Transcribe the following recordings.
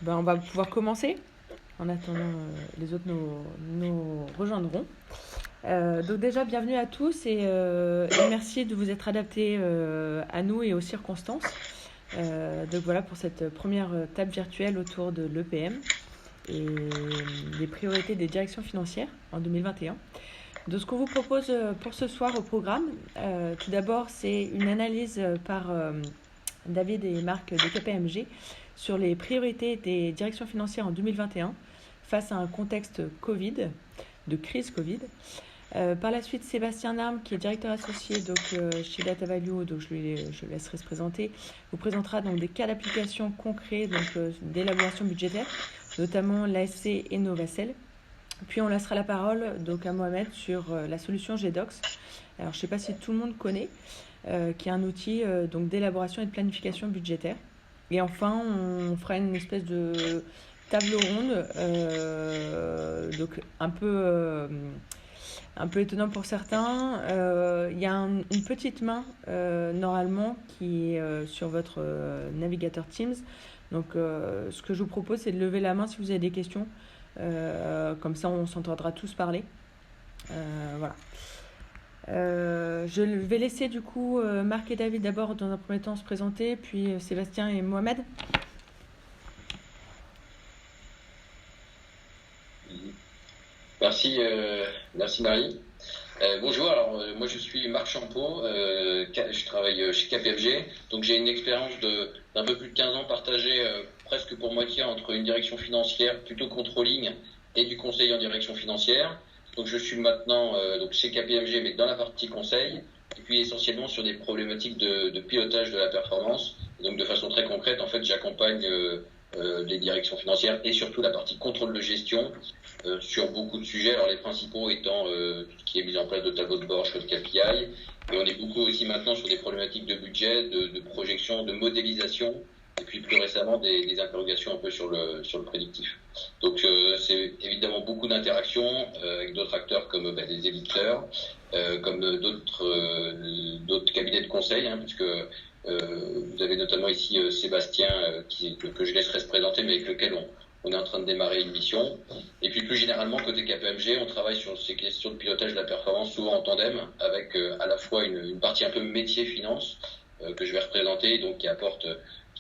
On va pouvoir commencer. En attendant, les autres nous rejoindront. Donc déjà, bienvenue à tous et merci de vous être adaptés à nous et aux circonstances. Donc voilà pour cette première table virtuelle autour de l'EPM et des priorités des directions financières en 2021. Donc ce qu'on vous propose pour ce soir au programme, tout d'abord, c'est une analyse par David et Marc de KPMG sur les priorités des directions financières en 2021 face à un contexte Covid, de crise Covid. Par la suite, Sébastien Narme, qui est directeur associé chez Data Value, donc je laisserai se présenter, vous présentera donc des cas d'application concrets d'élaboration budgétaire, notamment l'ASC et Novacel. Puis on laissera la parole donc à Mohamed sur la solution GDocs. Alors je ne sais pas si tout le monde connaît, qui est un outil d'élaboration et de planification budgétaire. Et enfin, on fera une espèce de table ronde, donc un peu étonnant pour certains. Il y a une petite main normalement qui est sur votre navigateur Teams. Donc ce que je vous propose, c'est de lever la main si vous avez des questions. Comme ça, on s'entendra tous parler. Voilà. Je vais laisser du coup Marc et David d'abord dans un premier temps se présenter, puis Sébastien et Mohamed. Merci Marie. Bonjour, alors moi je suis Marc Champeau, je travaille chez KPMG, donc j'ai une expérience d'un peu plus de 15 ans partagée presque pour moitié entre une direction financière plutôt controlling et du conseil en direction financière. Donc je suis maintenant chez KPMG mais dans la partie conseil et puis essentiellement sur des problématiques de pilotage de la performance. Et donc de façon très concrète, en fait j'accompagne les directions financières et surtout la partie contrôle de gestion sur beaucoup de sujets, alors les principaux étant tout ce qui est mis en place de tableaux de bord, choix de KPI, et on est beaucoup aussi maintenant sur des problématiques de budget, de projection, de modélisation, et puis plus récemment des interrogations un peu sur le prédictif. Donc c'est évidemment beaucoup d'interactions avec d'autres acteurs comme des éditeurs, comme d'autres cabinets de conseil, puisque vous avez notamment ici Sébastien que je laisserai se présenter, mais avec lequel on est en train de démarrer une mission. Et puis plus généralement, côté KPMG, on travaille sur ces questions de pilotage de la performance, souvent en tandem, avec à la fois une partie un peu métier-finance que je vais représenter, et donc qui apporte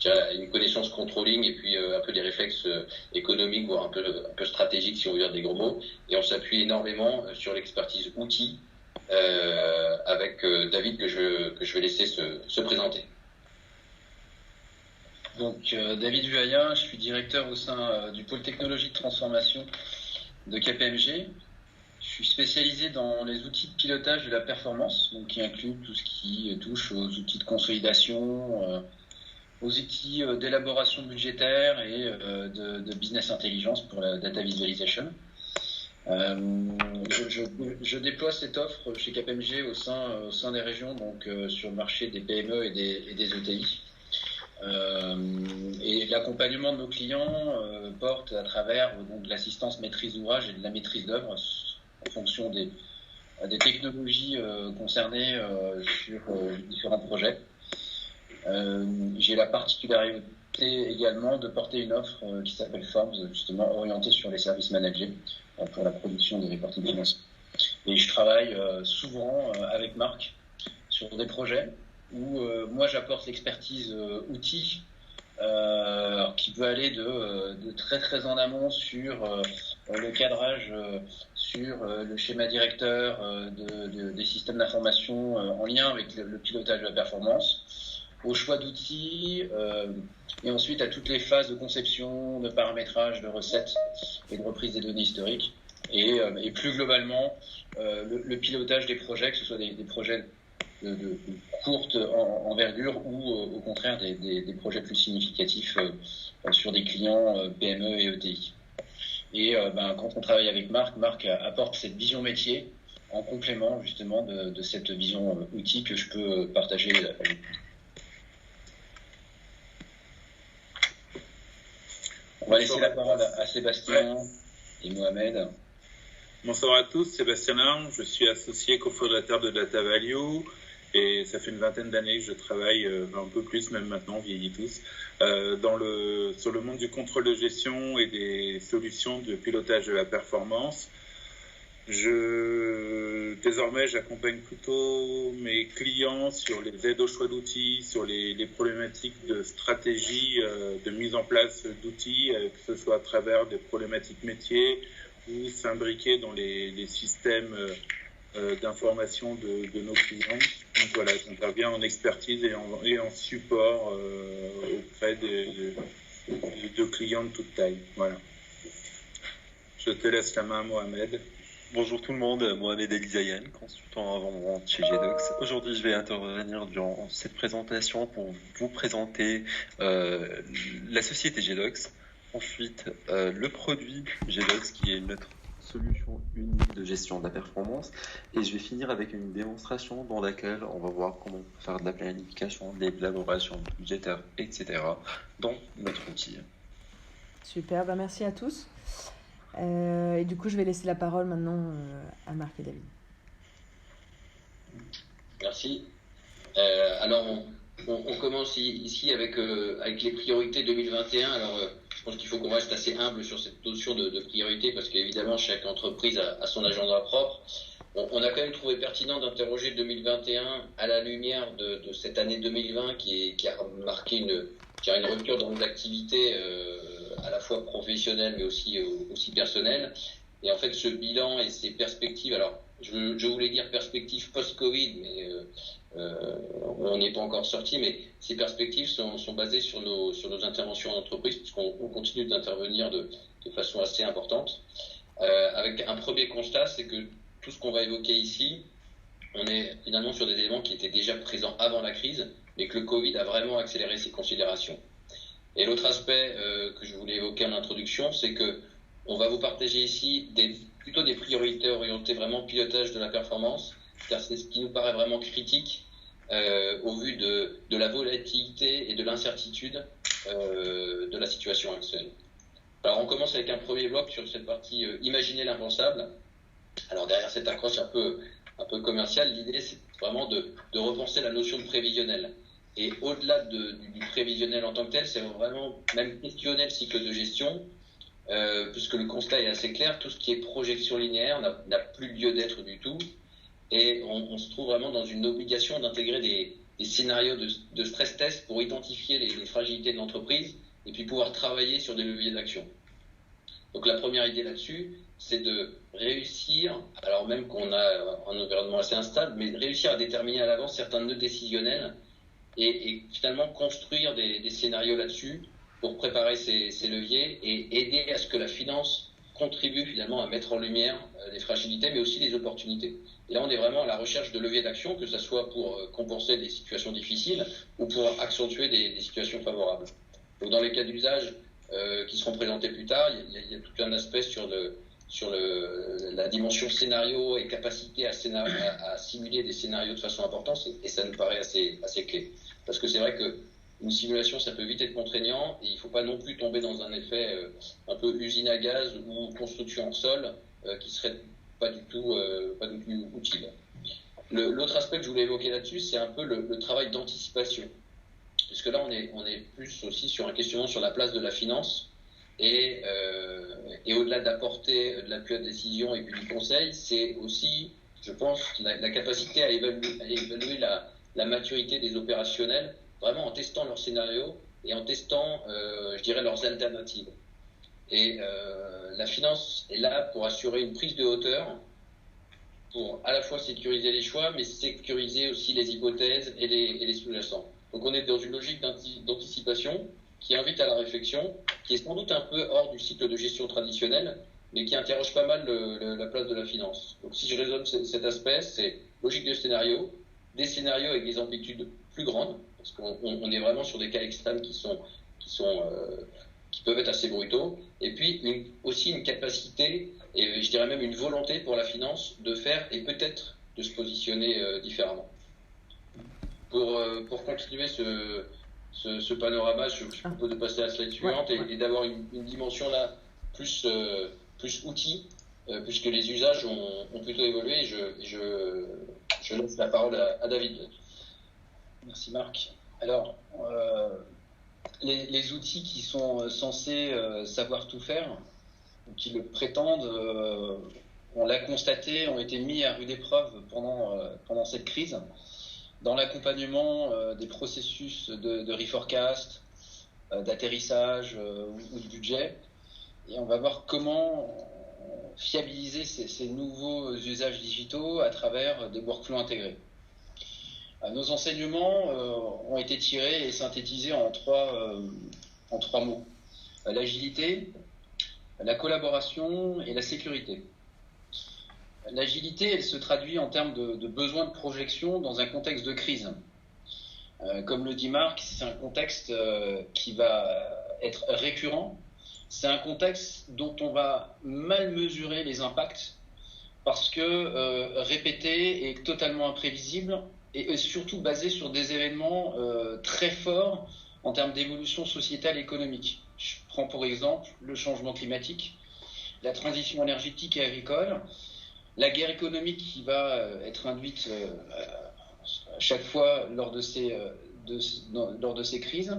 une connaissance controlling et puis un peu des réflexes économiques, voire un peu stratégiques, si on veut dire des gros mots. Et on s'appuie énormément sur l'expertise outils avec David que je vais laisser se présenter. Donc David Vuaya, je suis directeur au sein du pôle technologie de transformation de KPMG. Je suis spécialisé dans les outils de pilotage de la performance, donc qui inclut tout ce qui touche aux outils de consolidation, aux outils d'élaboration budgétaire et de business intelligence pour la data visualization. Je déploie cette offre chez KPMG au sein des régions, donc sur le marché des PME et des ETI. Et l'accompagnement de nos clients porte à travers de l'assistance maîtrise d'ouvrage et de la maîtrise d'œuvre en fonction des technologies concernées sur différents projets. J'ai la particularité également de porter une offre qui s'appelle Forms, justement orientée sur les services managés pour la production des reporting financiers. Et je travaille souvent avec Marc sur des projets où moi j'apporte l'expertise outils qui peut aller de très très en amont sur le cadrage, sur le schéma directeur des systèmes d'information en lien avec le pilotage de la performance, au choix d'outils et ensuite à toutes les phases de conception, de paramétrage, de recettes et de reprise des données historiques et plus globalement le pilotage des projets, que ce soit des projets de courte envergure ou au contraire des projets plus significatifs sur des clients PME et ETI. Et quand on travaille avec Marc apporte cette vision métier en complément justement de cette vision outil que je peux partager avec vous. On va laisser la parole à Sébastien et Mohamed. Bonsoir à tous, Sébastien Larme, je suis associé cofondateur de Data Value Et ça fait une vingtaine d'années que je travaille, un peu plus même maintenant, on vieillit tous, sur le monde du contrôle de gestion et des solutions de pilotage de la performance. Désormais, j'accompagne plutôt mes clients sur les aides au choix d'outils, sur les problématiques de stratégie, de mise en place d'outils, que ce soit à travers des problématiques métiers ou s'imbriquer dans les systèmes d'information de nos clients. Donc voilà, j'interviens en expertise et en support auprès de clients de toute taille. Voilà. Je te laisse la main, Mohamed. Bonjour tout le monde, Mohamed Elizayan, consultant avant-vente chez G-Docs. Aujourd'hui, je vais intervenir durant cette présentation pour vous présenter la société G-Docs, ensuite le produit G-Docs qui est notre solution unique de gestion de la performance, et je vais finir avec une démonstration dans laquelle on va voir comment faire de la planification, de l'élaboration budgétaire, etc. dans notre outil. Super, merci à tous. Et du coup, je vais laisser la parole maintenant à Marc et David. Merci. Alors, on commence ici avec les priorités 2021. Alors, je pense qu'il faut qu'on reste assez humble sur cette notion de priorité parce qu'évidemment, chaque entreprise a son agenda propre. On a quand même trouvé pertinent d'interroger 2021 à la lumière de cette année 2020 qui a marqué une rupture dans nos activités à la fois professionnelles mais aussi personnelles. Et en fait, ce bilan et ces perspectives, alors je voulais dire perspectives post-Covid, mais on n'est pas encore sorti, mais ces perspectives sont basées sur nos interventions en entreprise, puisqu'on continue d'intervenir de façon assez importante. Avec un premier constat, c'est que tout ce qu'on va évoquer ici, on est finalement sur des éléments qui étaient déjà présents avant la crise, mais que le Covid a vraiment accéléré ces considérations. Et l'autre aspect que je voulais évoquer en introduction, c'est que on va vous partager ici plutôt des priorités orientées vraiment pilotage de la performance, car c'est ce qui nous paraît vraiment critique au vu de la volatilité et de l'incertitude de la situation actuelle. Alors on commence avec un premier bloc sur cette partie imaginer l'impensable. Alors derrière cette accroche un peu commerciale, l'idée c'est vraiment de repenser la notion de prévisionnel. Et au-delà du prévisionnel en tant que tel, c'est vraiment même questionner le cycle de gestion, puisque le constat est assez clair, tout ce qui est projection linéaire n'a plus lieu d'être du tout, et on se trouve vraiment dans une obligation d'intégrer des scénarios de stress test pour identifier les fragilités de l'entreprise et puis pouvoir travailler sur des leviers d'action. Donc la première idée là-dessus, c'est de réussir, alors même qu'on a un environnement assez instable, mais de réussir à déterminer à l'avance certains nœuds décisionnels et finalement construire des scénarios là-dessus pour préparer ces leviers et aider à ce que la finance contribue finalement à mettre en lumière les fragilités mais aussi les opportunités. Et là on est vraiment à la recherche de leviers d'action, que ce soit pour compenser des situations difficiles ou pour accentuer des situations favorables. Donc dans les cas d'usage qui seront présentés plus tard, il y a tout un aspect sur la dimension scénario et capacité à simuler des scénarios de façon importante, et ça nous paraît assez clé. Parce que c'est vrai qu'une simulation, ça peut vite être contraignant, et il ne faut pas non plus tomber dans un effet un peu usine à gaz ou construction en sol qui serait pas du tout utile. L'autre aspect que je voulais évoquer là-dessus, c'est un peu le travail d'anticipation. Puisque là, on est plus aussi sur un questionnement sur la place de la finance, et au-delà d'apporter de l'appui à la décision et puis du conseil, c'est aussi, je pense, la capacité à évaluer la maturité des opérationnels, vraiment en testant leurs scénarios et en testant, je dirais, leurs alternatives. Et la finance est là pour assurer une prise de hauteur, pour à la fois sécuriser les choix, mais sécuriser aussi les hypothèses et les sous-jacents. Donc on est dans une logique d'anticipation qui invite à la réflexion, qui est sans doute un peu hors du cycle de gestion traditionnel, mais qui interroge pas mal la place de la finance. Donc si je raisonne cet aspect, c'est logique de scénario, des scénarios avec des amplitudes plus grandes, parce qu'on est vraiment sur des cas extrêmes qui peuvent être assez brutaux, et puis aussi une capacité, et je dirais même une volonté pour la finance de faire et peut-être de se positionner différemment. Pour continuer ce panorama, je vous propose de passer à la slide suivante et d'avoir une dimension là plus outil, puisque les usages ont plutôt évolué. Je laisse la parole à David. Merci Marc. Alors, les outils qui sont censés savoir tout faire, ou qui le prétendent, on l'a constaté, ont été mis à rude épreuve pendant cette crise, dans l'accompagnement des processus de reforecast, d'atterrissage ou de budget. Et on va voir comment fiabiliser ces nouveaux usages digitaux à travers des workflows intégrés. Nos enseignements ont été tirés et synthétisés en trois mots. L'agilité, la collaboration et la sécurité. L'agilité, elle se traduit en termes de besoin de projection dans un contexte de crise. Comme le dit Marc, c'est un contexte qui va être récurrent. C'est un contexte dont on va mal mesurer les impacts parce que répété et totalement imprévisible et surtout basé sur des événements très forts en termes d'évolution sociétale et économique. Je prends pour exemple le changement climatique, la transition énergétique et agricole, la guerre économique qui va être induite à chaque fois lors de ces crises,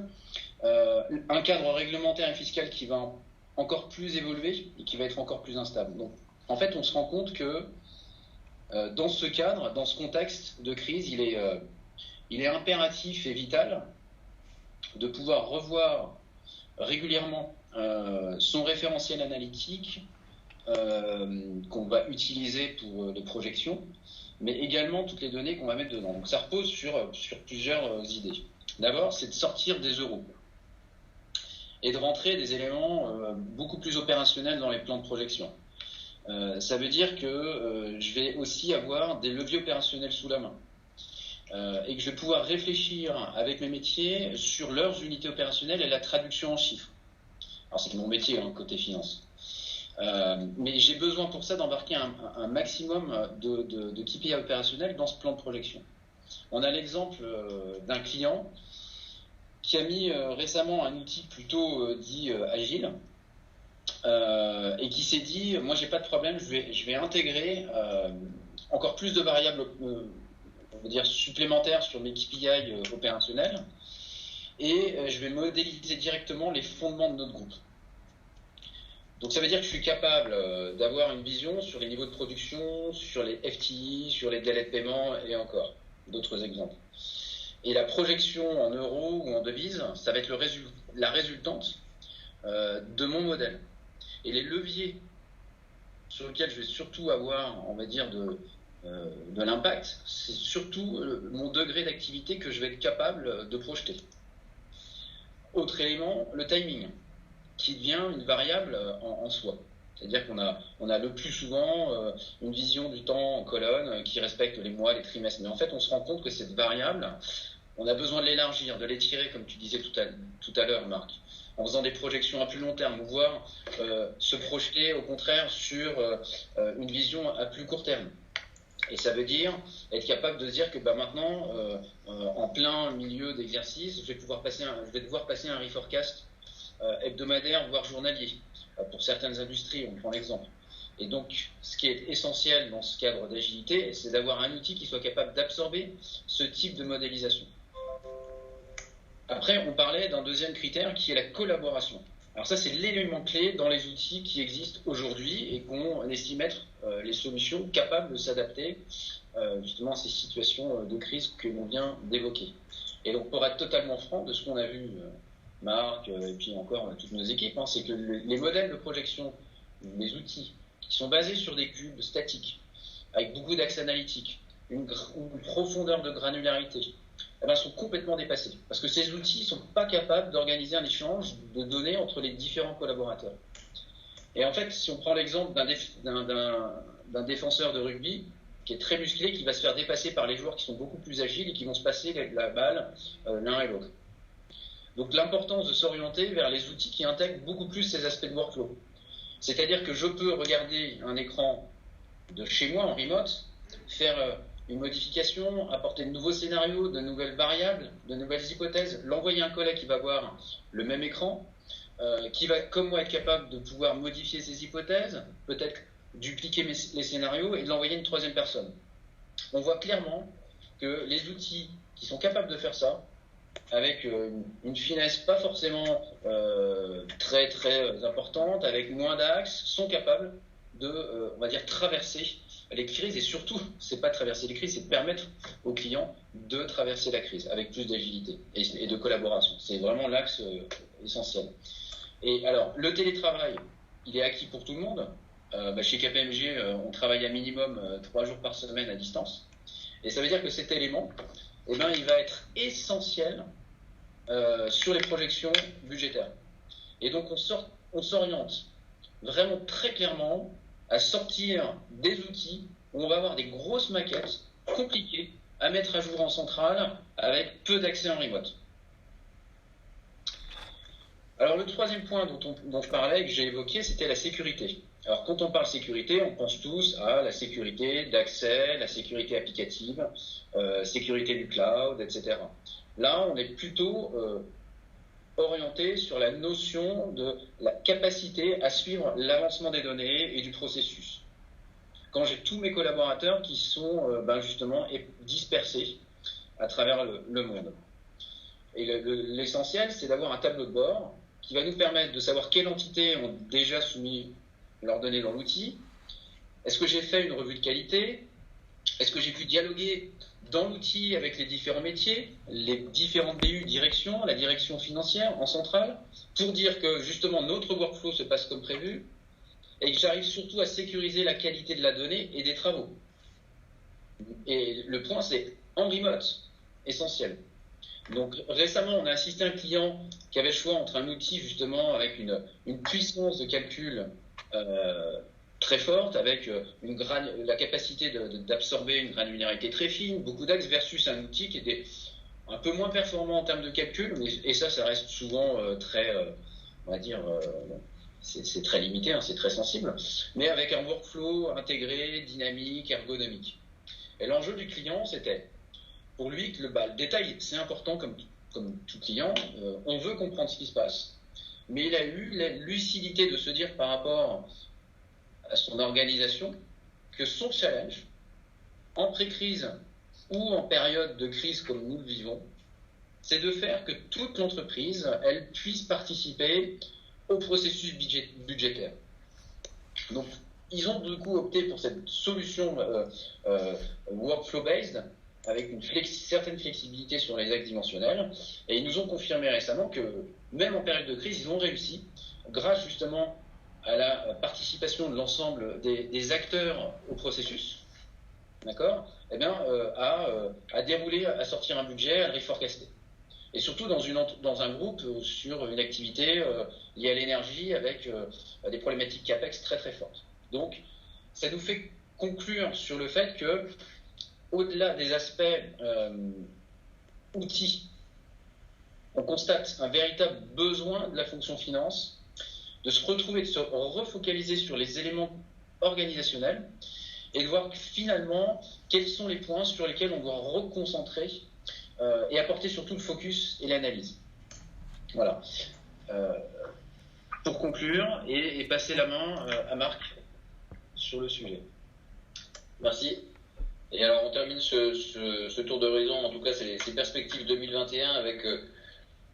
un cadre réglementaire et fiscal qui va encore plus évoluer et qui va être encore plus instable. Donc, en fait, on se rend compte que dans ce cadre, dans ce contexte de crise, il est impératif et vital de pouvoir revoir régulièrement son référentiel analytique qu'on va utiliser pour les projections, mais également toutes les données qu'on va mettre dedans. Donc ça repose sur plusieurs idées. D'abord, c'est de sortir des euros et de rentrer des éléments beaucoup plus opérationnels dans les plans de projection. Ça veut dire que je vais aussi avoir des leviers opérationnels sous la main et que je vais pouvoir réfléchir avec mes métiers sur leurs unités opérationnelles et la traduction en chiffres. Alors c'est mon métier, côté finance. Mais j'ai besoin pour ça d'embarquer un maximum de KPI opérationnels dans ce plan de projection. On a l'exemple d'un client qui a mis récemment un outil plutôt dit agile et qui s'est dit, moi j'ai pas de problème, je vais intégrer encore plus de variables on va dire supplémentaires sur mes KPI opérationnels et je vais modéliser directement les fondements de notre groupe. Donc ça veut dire que je suis capable d'avoir une vision sur les niveaux de production, sur les FTI, sur les délais de paiement et encore d'autres exemples. Et la projection en euros ou en devises, ça va être la résultante de mon modèle. Et les leviers sur lesquels je vais surtout avoir, on va dire, de l'impact, c'est surtout mon degré d'activité que je vais être capable de projeter. Autre élément, le timing, qui devient une variable en soi. C'est-à-dire qu'on a le plus souvent une vision du temps en colonne qui respecte les mois, les trimestres. Mais en fait, on se rend compte que cette variable, on a besoin de l'élargir, de l'étirer, comme tu disais tout à l'heure, Marc, en faisant des projections à plus long terme, voire se projeter au contraire sur une vision à plus court terme. Et ça veut dire être capable de dire que maintenant, en plein milieu d'exercice, je vais devoir passer un reforecast hebdomadaire, voire journalier. Pour certaines industries, on prend l'exemple. Et donc, ce qui est essentiel dans ce cadre d'agilité, c'est d'avoir un outil qui soit capable d'absorber ce type de modélisation. Après, on parlait d'un deuxième critère qui est la collaboration. Alors ça, c'est l'élément clé dans les outils qui existent aujourd'hui et qu'on estime être les solutions capables de s'adapter justement à ces situations de crise que l'on vient d'évoquer. Et donc, pour être totalement franc de ce qu'on a vu, Marc et puis encore toutes nos équipes, c'est que les modèles de projection, les outils qui sont basés sur des cubes statiques, avec beaucoup d'axes analytiques, une profondeur de granularité, sont complètement dépassés. Parce que ces outils ne sont pas capables d'organiser un échange de données entre les différents collaborateurs. Et en fait, si on prend l'exemple d'un défenseur de rugby qui est très musclé, qui va se faire dépasser par les joueurs qui sont beaucoup plus agiles et qui vont se passer la balle l'un et l'autre. Donc l'importance de s'orienter vers les outils qui intègrent beaucoup plus ces aspects de workflow. C'est-à-dire que je peux regarder un écran de chez moi en remote, faire une modification, apporter de nouveaux scénarios, de nouvelles variables, de nouvelles hypothèses, l'envoyer à un collègue qui va voir le même écran, qui va, comme moi, être capable de pouvoir modifier ses hypothèses, peut-être dupliquer les scénarios et de l'envoyer à une troisième personne. on voit clairement que les outils qui sont capables de faire ça, avec une finesse pas forcément très très importante, avec moins d'axes, sont capables de, on va dire, traverser les crises. Et surtout, c'est pas traverser les crises, c'est permettre aux clients de traverser la crise avec plus d'agilité et de collaboration. C'est vraiment l'axe essentiel. Et alors, le télétravail, il est acquis pour tout le monde. Chez KPMG, on travaille à minimum 3 jours par semaine à distance. Et ça veut dire que cet élément, il va être essentiel sur les projections budgétaires. Et donc, on s'oriente vraiment très clairement à sortir des outils où on va avoir des grosses maquettes compliquées à mettre à jour en centrale avec peu d'accès en remote. Alors, le troisième point dont je parlais, que j'ai évoqué, c'était la sécurité. Alors, quand on parle sécurité, on pense tous à la sécurité d'accès, la sécurité applicative, sécurité du cloud, etc. Là, on est plutôt orienté sur la notion de la capacité à suivre l'avancement des données et du processus. Quand j'ai tous mes collaborateurs qui sont justement dispersés à travers le monde. Et l'essentiel, c'est d'avoir un tableau de bord qui va nous permettre de savoir quelles entités ont déjà soumis leurs données dans l'outil. Est-ce que j'ai fait une revue de qualité? Est-ce que j'ai pu dialoguer dans l'outil avec les différents métiers, les différentes BU directions, la direction financière en centrale, pour dire que justement notre workflow se passe comme prévu et que j'arrive surtout à sécuriser la qualité de la donnée et des travaux. Et le point, c'est en remote, essentiel. Donc récemment, on a assisté à un client qui avait le choix entre un outil justement avec une puissance de calcul très forte, avec la capacité d'absorber une granularité très fine, beaucoup d'axes, versus un outil qui était un peu moins performant en termes de calcul, et ça reste souvent très, on va dire, c'est très limité, c'est très sensible, mais avec un workflow intégré, dynamique, ergonomique. Et l'enjeu du client, c'était pour lui que le détail, c'est important comme tout client, on veut comprendre ce qui se passe. Mais il a eu la lucidité de se dire par rapport à son organisation que son challenge, en pré-crise ou en période de crise comme nous le vivons, c'est de faire que toute l'entreprise, elle puisse participer au processus budgétaire. Donc, ils ont du coup opté pour cette solution workflow-based, avec une certaine flexibilité sur les axes dimensionnels, et ils nous ont confirmé récemment que même en période de crise, ils ont réussi, grâce justement à la participation de l'ensemble des acteurs au processus, d'accord, à dérouler, à sortir un budget, à le reforecaster. Et surtout dans un groupe sur une activité liée à l'énergie avec des problématiques CAPEX très très fortes. Donc, ça nous fait conclure sur le fait que, au-delà des aspects outils, on constate un véritable besoin de la fonction finance de se retrouver, de se refocaliser sur les éléments organisationnels et de voir finalement quels sont les points sur lesquels on doit reconcentrer et apporter surtout le focus et l'analyse. Voilà. Pour conclure et passer la main à Marc sur le sujet. Merci. Et alors on termine ce tour d'horizon, en tout cas ces perspectives 2021 avec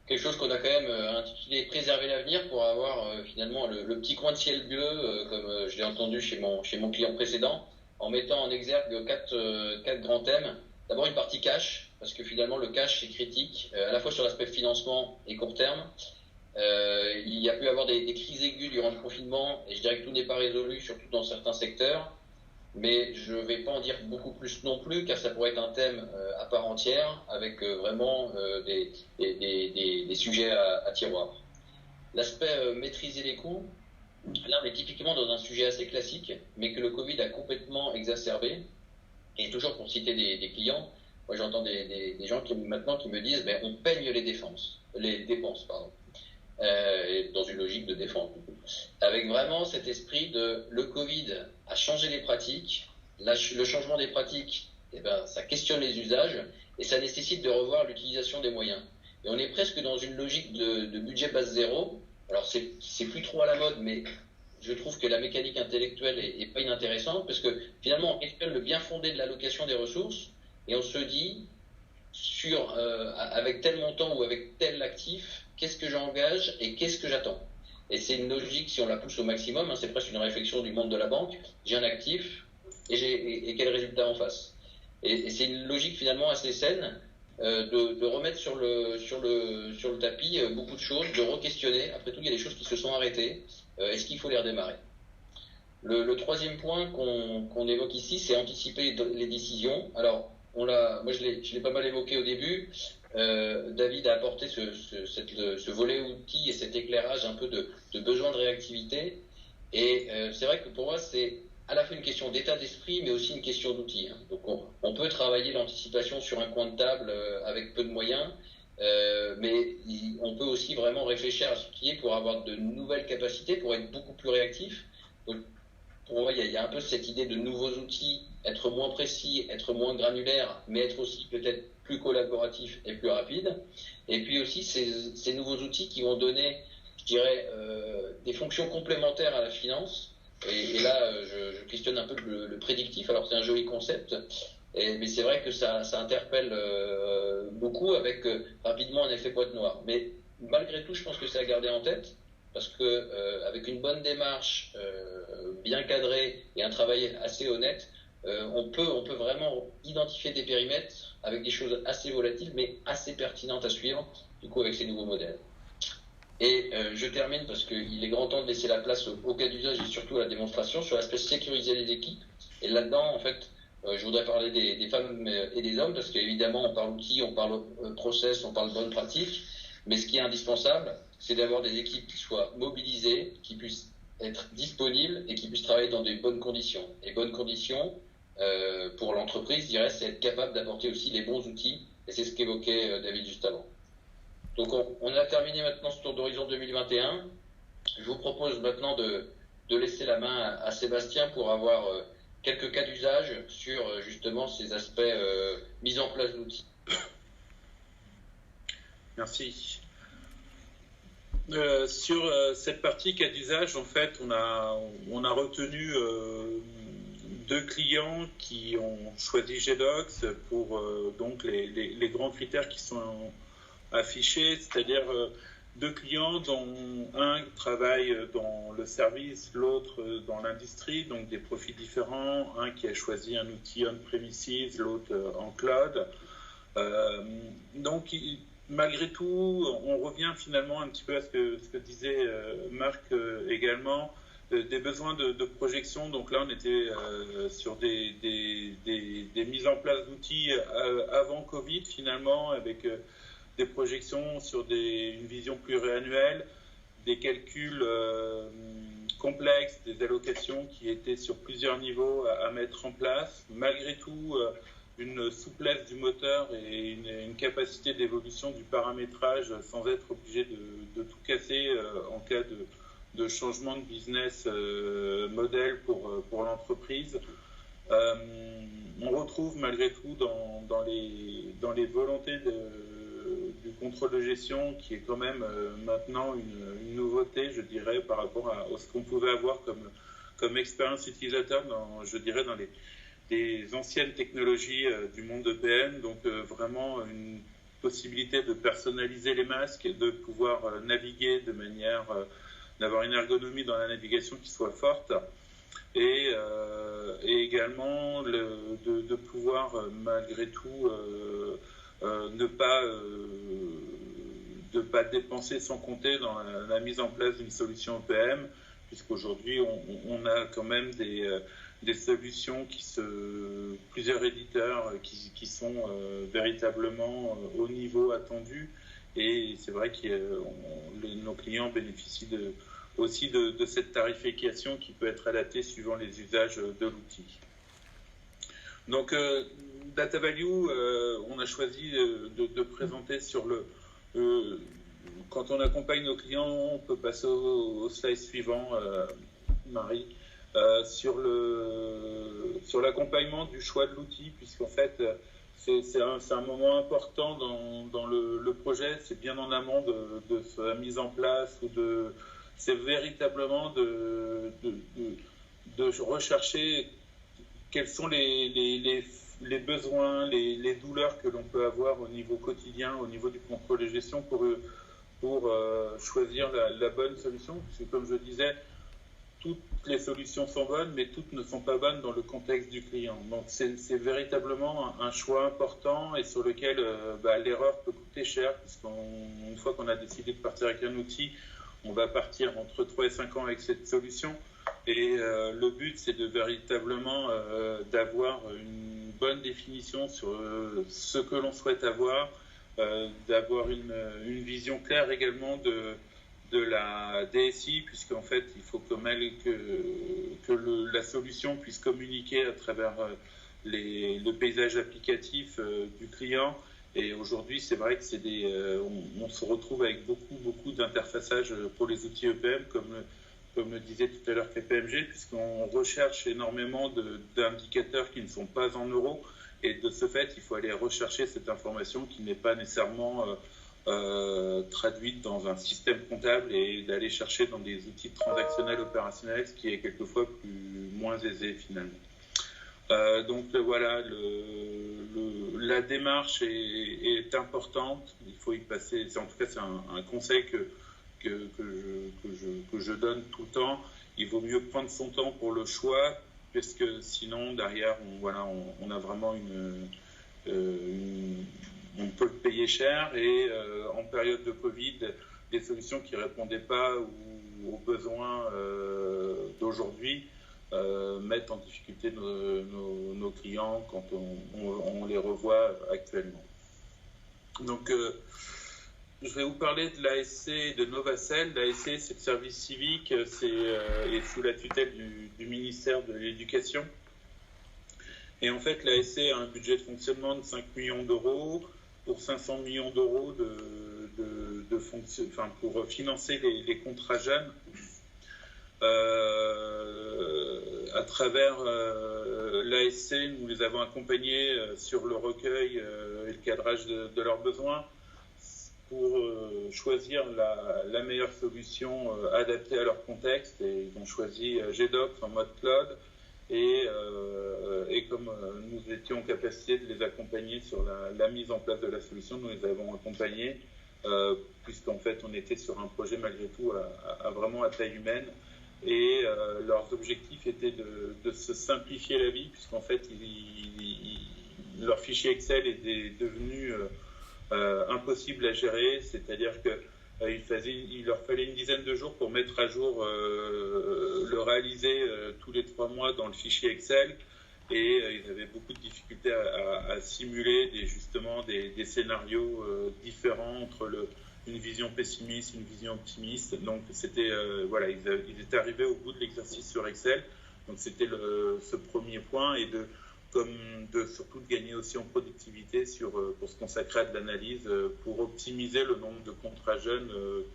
quelque chose qu'on a quand même intitulé Préserver l'avenir, pour avoir finalement le petit coin de ciel bleu, comme je l'ai entendu chez mon client précédent, en mettant en exergue quatre grands thèmes. D'abord une partie cash, parce que finalement le cash c'est critique, à la fois sur l'aspect financement et court terme. Il y a pu avoir des crises aiguës durant le confinement, et je dirais que tout n'est pas résolu, surtout dans certains secteurs. Mais je ne vais pas en dire beaucoup plus non plus, car ça pourrait être un thème à part entière, avec vraiment des sujets à tiroir. L'aspect maîtriser les coûts, là on est typiquement dans un sujet assez classique, mais que le Covid a complètement exacerbé. Et toujours pour citer des clients, moi j'entends des gens qui me disent on peigne les dépenses, dans une logique de défense. Avec vraiment cet esprit de le Covid a changé les pratiques, le changement des pratiques, ça questionne les usages et ça nécessite de revoir l'utilisation des moyens. Et on est presque dans une logique de budget base zéro. Alors c'est plus trop à la mode, mais je trouve que la mécanique intellectuelle est pas inintéressante parce que finalement, on questionne le bien fondé de l'allocation des ressources et on se dit, avec tel montant ou avec tel actif, qu'est-ce que j'engage et qu'est-ce que j'attends. Et c'est une logique, si on la pousse au maximum, c'est presque une réflexion du monde de la banque. J'ai un actif et quel résultat en face. Et c'est une logique finalement assez saine de remettre sur le tapis beaucoup de choses, de re-questionner. Après tout, il y a des choses qui se sont arrêtées. Est-ce qu'il faut les redémarrer? Le troisième point qu'on évoque ici, c'est anticiper les décisions. Alors, moi je l'ai pas mal évoqué au début. David a apporté ce volet outils et cet éclairage un peu de besoin de réactivité. Et c'est vrai que pour moi, c'est à la fois une question d'état d'esprit, mais aussi une question d'outils. Donc on peut travailler l'anticipation sur un coin de table avec peu de moyens, mais on peut aussi vraiment réfléchir à ce qui est pour avoir de nouvelles capacités, pour être beaucoup plus réactif. Donc pour moi, il y a un peu cette idée de nouveaux outils, être moins précis, être moins granulaire, mais être aussi peut-être plus collaboratif et plus rapide. Et puis aussi ces nouveaux outils qui vont donner, je dirais, des fonctions complémentaires à la finance. Et là, je questionne un peu le prédictif. Alors c'est un joli concept, mais c'est vrai que ça interpelle beaucoup avec rapidement un effet boîte noire. Mais malgré tout, je pense que c'est à garder en tête. Parce que avec une bonne démarche bien cadrée et un travail assez honnête, on peut vraiment identifier des périmètres avec des choses assez volatiles mais assez pertinentes à suivre, du coup avec ces nouveaux modèles. Et je termine parce qu'il est grand temps de laisser la place au cas d'usage et surtout à la démonstration sur l'aspect sécuriser les équipes. Et là-dedans, en fait, je voudrais parler des femmes et des hommes parce qu'évidemment, on parle outils, on parle process, on parle bonnes pratiques. Mais ce qui est indispensable, c'est d'avoir des équipes qui soient mobilisées, qui puissent être disponibles et qui puissent travailler dans des bonnes conditions. Et bonnes conditions, pour l'entreprise, je dirais, c'est être capable d'apporter aussi les bons outils. Et c'est ce qu'évoquait David juste avant. Donc on a terminé maintenant ce tour d'horizon 2021. Je vous propose maintenant de laisser la main à Sébastien pour avoir quelques cas d'usage sur justement ces aspects mise en place d'outils. Merci. Sur cette partie cas d'usage, en fait, on a retenu deux clients qui ont choisi GDocs pour donc les grands critères qui sont affichés, c'est-à-dire deux clients dont un travaille dans le service, l'autre dans l'industrie, donc des profils différents, un qui a choisi un outil on-premises, l'autre en cloud. Donc, malgré tout, on revient finalement un petit peu à ce que disait Marc également, des besoins de projection. Donc là, on était sur des mises en place d'outils avant Covid finalement, avec des projections sur une vision pluriannuelle, des calculs complexes, des allocations qui étaient sur plusieurs niveaux à mettre en place. Malgré tout, une souplesse du moteur et une capacité d'évolution du paramétrage sans être obligé de tout casser en cas de changement de business model pour l'entreprise. On retrouve malgré tout dans les volontés du contrôle de gestion, qui est quand même maintenant une nouveauté, je dirais, par rapport à ce qu'on pouvait avoir comme expérience utilisateur dans des anciennes technologies du monde EPM, donc vraiment une possibilité de personnaliser les masques, de pouvoir naviguer de manière, d'avoir une ergonomie dans la navigation qui soit forte, et également de pouvoir malgré tout ne pas dépenser sans compter dans la mise en place d'une solution EPM, puisqu'aujourd'hui on a quand même des solutions plusieurs éditeurs qui sont véritablement au niveau attendu, et c'est vrai que nos clients bénéficient aussi de cette tarification qui peut être adaptée suivant les usages de l'outil. Donc Data Value, on a choisi de présenter sur quand on accompagne nos clients, on peut passer au slide suivant, Marie. Sur l'accompagnement du choix de l'outil, puisqu'en fait c'est un moment important dans le projet, c'est bien en amont de sa mise en place ou c'est véritablement de rechercher quels sont les besoins, les douleurs que l'on peut avoir au niveau quotidien, au niveau du contrôle de gestion pour choisir la bonne solution. Parce que comme je disais, toutes les solutions sont bonnes, mais toutes ne sont pas bonnes dans le contexte du client. Donc c'est véritablement un choix important et sur lequel l'erreur peut coûter cher, puisqu'une fois qu'on a décidé de partir avec un outil, on va partir entre 3 et 5 ans avec cette solution. Et le but, c'est de véritablement d'avoir une bonne définition sur ce que l'on souhaite avoir, d'avoir une vision claire également de la DSI, puisqu'en fait, il faut que la solution puisse communiquer à travers le paysage applicatif du client. Et aujourd'hui, c'est vrai que on se retrouve avec beaucoup d'interfaçage pour les outils EPM, comme le disait tout à l'heure KPMG, puisqu'on recherche énormément d'indicateurs qui ne sont pas en euros. Et de ce fait, il faut aller rechercher cette information qui n'est pas nécessairement traduite dans un système comptable et d'aller chercher dans des outils transactionnels opérationnels, ce qui est quelquefois moins aisé finalement. Donc voilà, la démarche est importante, il faut y passer. En tout cas, c'est un conseil que je donne tout le temps. Il vaut mieux prendre son temps pour le choix, parce que sinon derrière on a vraiment on peut le payer cher. Et en période de Covid, des solutions qui répondaient pas aux besoins d'aujourd'hui mettent en difficulté nos clients quand on les revoit actuellement. Donc je vais vous parler de l'ASC et de Novacell. L'ASC, c'est le service civique, est sous la tutelle du ministère de l'Éducation. Et en fait, l'ASC a un budget de fonctionnement de 5 millions d'euros pour 500 millions d'euros pour financer les contrats jeunes. À travers l'ASC, nous les avons accompagnés sur le recueil et le cadrage de leurs besoins, pour choisir la meilleure solution adaptée à leur contexte. Et ils ont choisi GDocs en mode cloud. Et comme nous étions en capacité de les accompagner sur la mise en place de la solution, nous les avons accompagnés, puisqu'en fait on était sur un projet malgré tout vraiment à taille humaine. Et leurs objectifs étaient de se simplifier la vie, puisqu'en fait leur fichier Excel était devenu impossible à gérer, c'est-à-dire qu'il leur fallait une dizaine de jours pour mettre à jour, le réaliser tous les 3 mois dans le fichier Excel, et ils avaient beaucoup de difficultés à simuler des scénarios différents entre une vision pessimiste, une vision optimiste. Donc c'était ils étaient arrivés au bout de l'exercice sur Excel. Donc c'était ce premier point, et surtout de gagner aussi en productivité pour se consacrer à de l'analyse, pour optimiser le nombre de contrats jeunes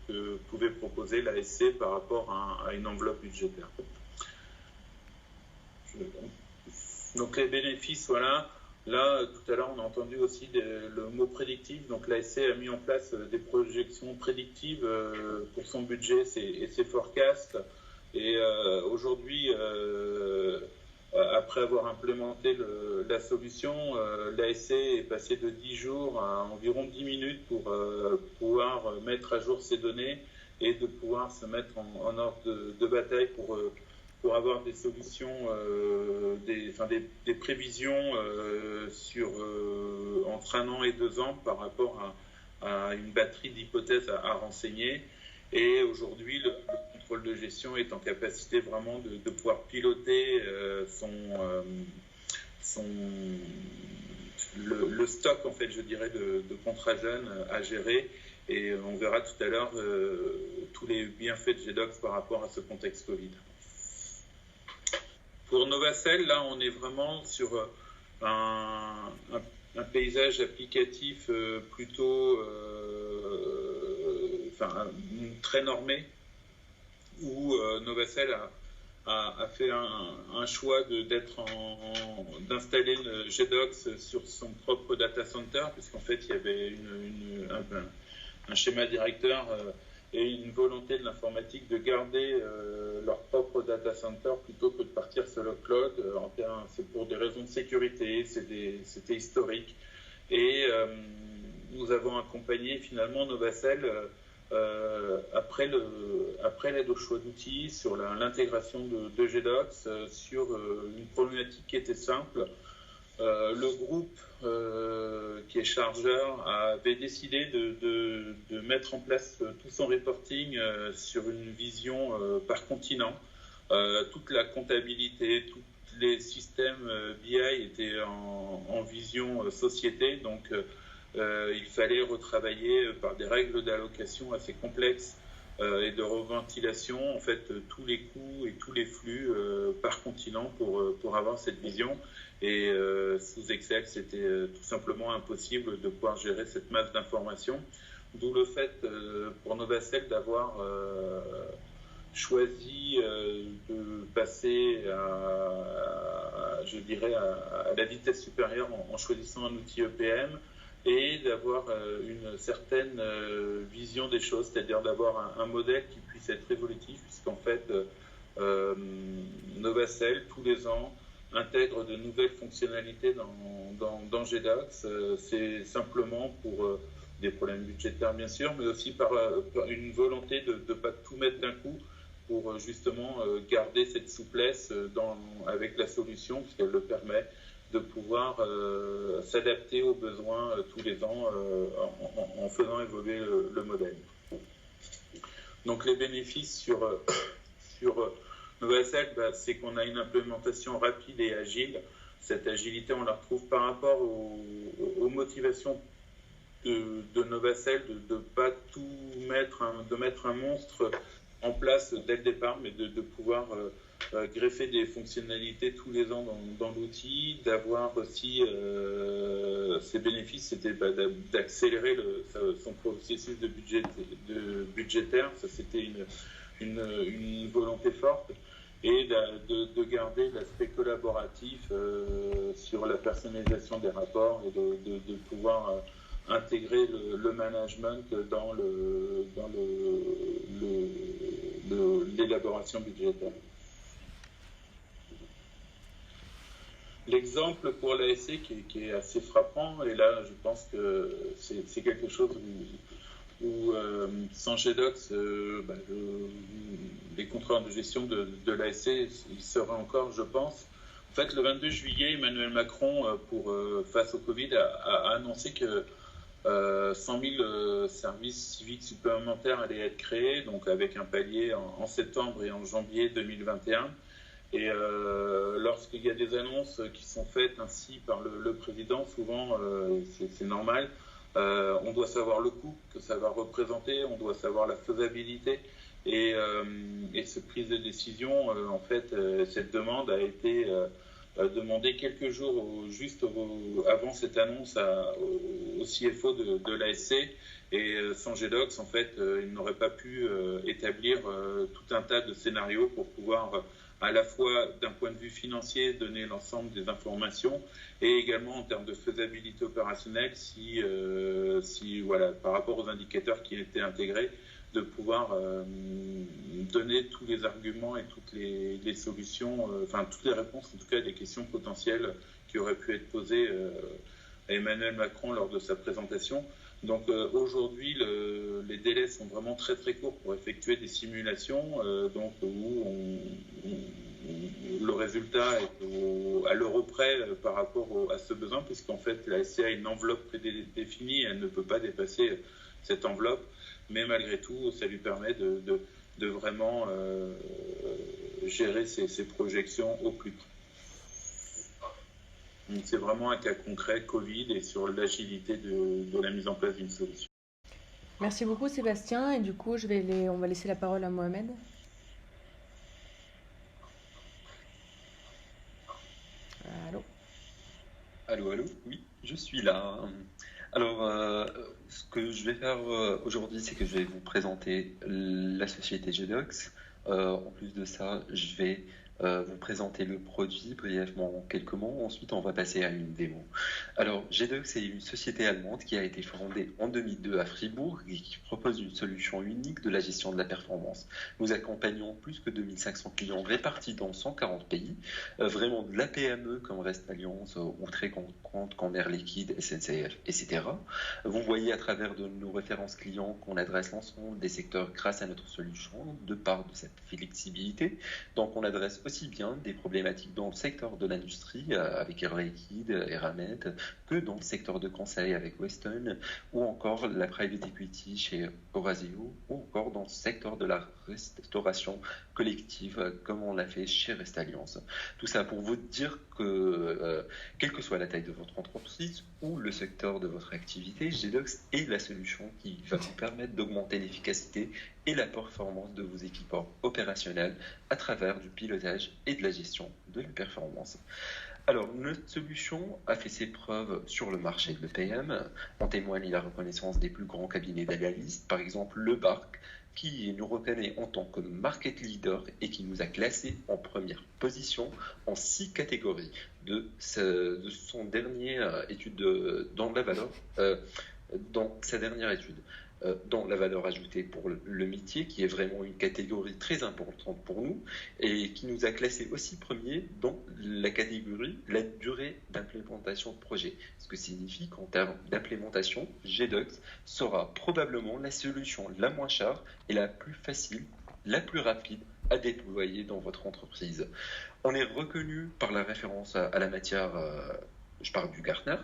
que pouvait proposer l'ASC par rapport à une enveloppe budgétaire. Donc les bénéfices, voilà. Là, tout à l'heure, on a entendu aussi le mot prédictif. Donc l'ASC a mis en place des projections prédictives pour son budget et ses forecasts. Et aujourd'hui, après avoir implémenté la solution, l'ASC est passé de 10 jours à environ 10 minutes pour pouvoir mettre à jour ces données et de pouvoir se mettre en ordre de bataille pour avoir des solutions, des prévisions entre 1 an et 2 ans par rapport à une batterie d'hypothèses à renseigner. Et aujourd'hui, le contrôle de gestion est en capacité vraiment de pouvoir piloter le stock, en fait, je dirais, de contrats jeunes à gérer. Et on verra tout à l'heure tous les bienfaits de GDocs par rapport à ce contexte Covid. Pour Novacell, là, on est vraiment sur un paysage applicatif plutôt très normé, où Novacell a fait un choix d'installer GDocs sur son propre data center, puisqu'en fait il y avait un schéma directeur et une volonté de l'informatique de garder leur propre data center plutôt que de partir sur le cloud. C'est pour des raisons de sécurité, c'était historique. Et nous avons accompagné finalement Novacell après l'aide au choix d'outils sur l'intégration de GDocs sur une problématique qui était simple. Le groupe qui est chargeur avait décidé de mettre en place tout son reporting sur une vision par continent. Toute la comptabilité, tous les systèmes BI étaient en vision société, donc il fallait retravailler par des règles d'allocation assez complexes et de reventilation, en fait, tous les coûts et tous les flux par continent pour avoir cette vision. Et sous Excel, c'était tout simplement impossible de pouvoir gérer cette masse d'informations. D'où le fait pour Novacell d'avoir choisi de passer à la vitesse supérieure en choisissant un outil EPM et d'avoir une certaine vision des choses, c'est-à-dire d'avoir un modèle qui puisse être évolutif, puisqu'en fait, Novacell, tous les ans, intègre de nouvelles fonctionnalités dans GDocs. C'est simplement pour des problèmes budgétaires, bien sûr, mais aussi par une volonté de ne pas tout mettre d'un coup pour justement garder cette souplesse avec la solution, puisqu'elle le permet de pouvoir s'adapter aux besoins tous les ans en faisant évoluer le modèle. Donc les bénéfices sur Novacell, c'est qu'on a une implémentation rapide et agile. Cette agilité, on la retrouve par rapport aux motivations de Novacell, de ne pas tout mettre, de mettre un monstre en place dès le départ, mais de pouvoir greffer des fonctionnalités tous les ans dans l'outil, d'avoir aussi ses bénéfices, c'était d'accélérer son processus de budgétaire. Ça, c'était une volonté forte, et de garder l'aspect collaboratif sur la personnalisation des rapports et de pouvoir intégrer le management dans l'élaboration budgétaire. L'exemple pour l'ASC qui est assez frappant, et là je pense que c'est quelque chose où sans GDocs, les contrôleurs de gestion de l'ASC, ils seraient encore, je pense. En fait, le 22 juillet, Emmanuel Macron, face au Covid, a annoncé que 100 000 services civiques supplémentaires allaient être créés, donc avec un palier en septembre et en janvier 2021. Et lorsqu'il y a des annonces qui sont faites ainsi par le président, souvent c'est normal. On doit savoir le coût que ça va représenter, on doit savoir la faisabilité, et cette prise de décision, en fait, cette demande a été demandée quelques jours avant cette annonce au CFO de l'ASC, et sans GDocs, en fait, il n'aurait pas pu établir tout un tas de scénarios pour pouvoir à la fois d'un point de vue financier donner l'ensemble des informations, et également en termes de faisabilité opérationnelle, si par rapport aux indicateurs qui étaient intégrés, de pouvoir donner tous les arguments et toutes les solutions, toutes les réponses en tout cas des questions potentielles qui auraient pu être posées à Emmanuel Macron lors de sa présentation. Donc aujourd'hui, les délais sont vraiment très très courts pour effectuer des simulations, où le résultat est à l'euro près par rapport à ce besoin, puisqu'en fait la SCA a une enveloppe prédéfinie, elle ne peut pas dépasser cette enveloppe, mais malgré tout, ça lui permet de vraiment gérer ses projections au plus près. Donc c'est vraiment un cas concret Covid et sur l'agilité de la mise en place d'une solution. Merci beaucoup Sébastien, et du coup on va laisser la parole à Mohamed. Allô, oui, je suis là. Alors, ce que je vais faire aujourd'hui, c'est que je vais vous présenter la société GDocs. En plus de ça, je vais vous présenter le produit brièvement en quelques mots. Ensuite, on va passer à une démo. Alors, GDocs est une société allemande qui a été fondée en 2002 à Fribourg et qui propose une solution unique de la gestion de la performance. Nous accompagnons plus que 2500 clients répartis dans 140 pays, vraiment de la PME comme Restalliance ou très grands comptes comme Air Liquide, SNCF, etc. Vous voyez à travers de nos références clients qu'on adresse l'ensemble des secteurs grâce à notre solution, de part de cette flexibilité. Donc, on adresse aussi bien des problématiques dans le secteur de l'industrie avec Air Liquide, Eramet, que dans le secteur de conseil avec Weston, ou encore la private equity chez Orazio, ou encore dans le secteur de la restauration collective, comme on l'a fait chez Restalliance. Tout ça pour vous dire que, quelle que soit la taille de votre entreprise ou le secteur de votre activité, GDocs est la solution qui va vous permettre d'augmenter l'efficacité et la performance de vos équipes opérationnelles à travers du pilotage et de la gestion de la performance. Alors, notre solution a fait ses preuves sur le marché de l'EPM. En témoigne la reconnaissance des plus grands cabinets d'analystes, par exemple le BARC, qui nous reconnaît en tant que market leader et qui nous a classés en première position en 6 catégories de son dernière étude dans la valeur, dans sa dernière étude. Dans la valeur ajoutée pour le métier, qui est vraiment une catégorie très importante pour nous, et qui nous a classé aussi premier dans la catégorie la durée d'implémentation de projet. Ce que signifie qu'en termes d'implémentation, GDocs sera probablement la solution la moins chère et la plus facile, la plus rapide à déployer dans votre entreprise. On est reconnu par la référence à la matière, je parle du Gartner,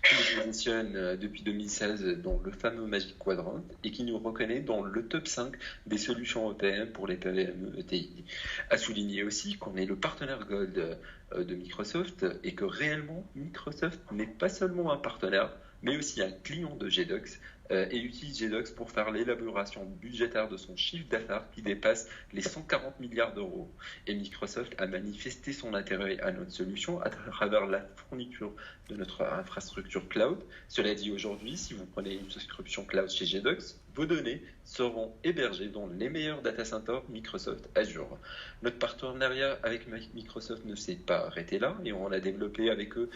qui nous positionne depuis 2016 dans le fameux Magic Quadrant et qui nous reconnaît dans le top 5 des solutions EPM pour les PME ETI. À souligner aussi qu'on est le partenaire Gold de Microsoft et que réellement Microsoft n'est pas seulement un partenaire, mais aussi un client de GDocs et utilise GDocs pour faire l'élaboration budgétaire de son chiffre d'affaires qui dépasse les 140 milliards d'euros. Et Microsoft a manifesté son intérêt à notre solution à travers la fourniture de notre infrastructure cloud. Cela dit, aujourd'hui, si vous prenez une souscription cloud chez GDocs, vos données seront hébergées dans les meilleurs data centers Microsoft Azure. Notre partenariat avec Microsoft ne s'est pas arrêté là et on a développé avec eux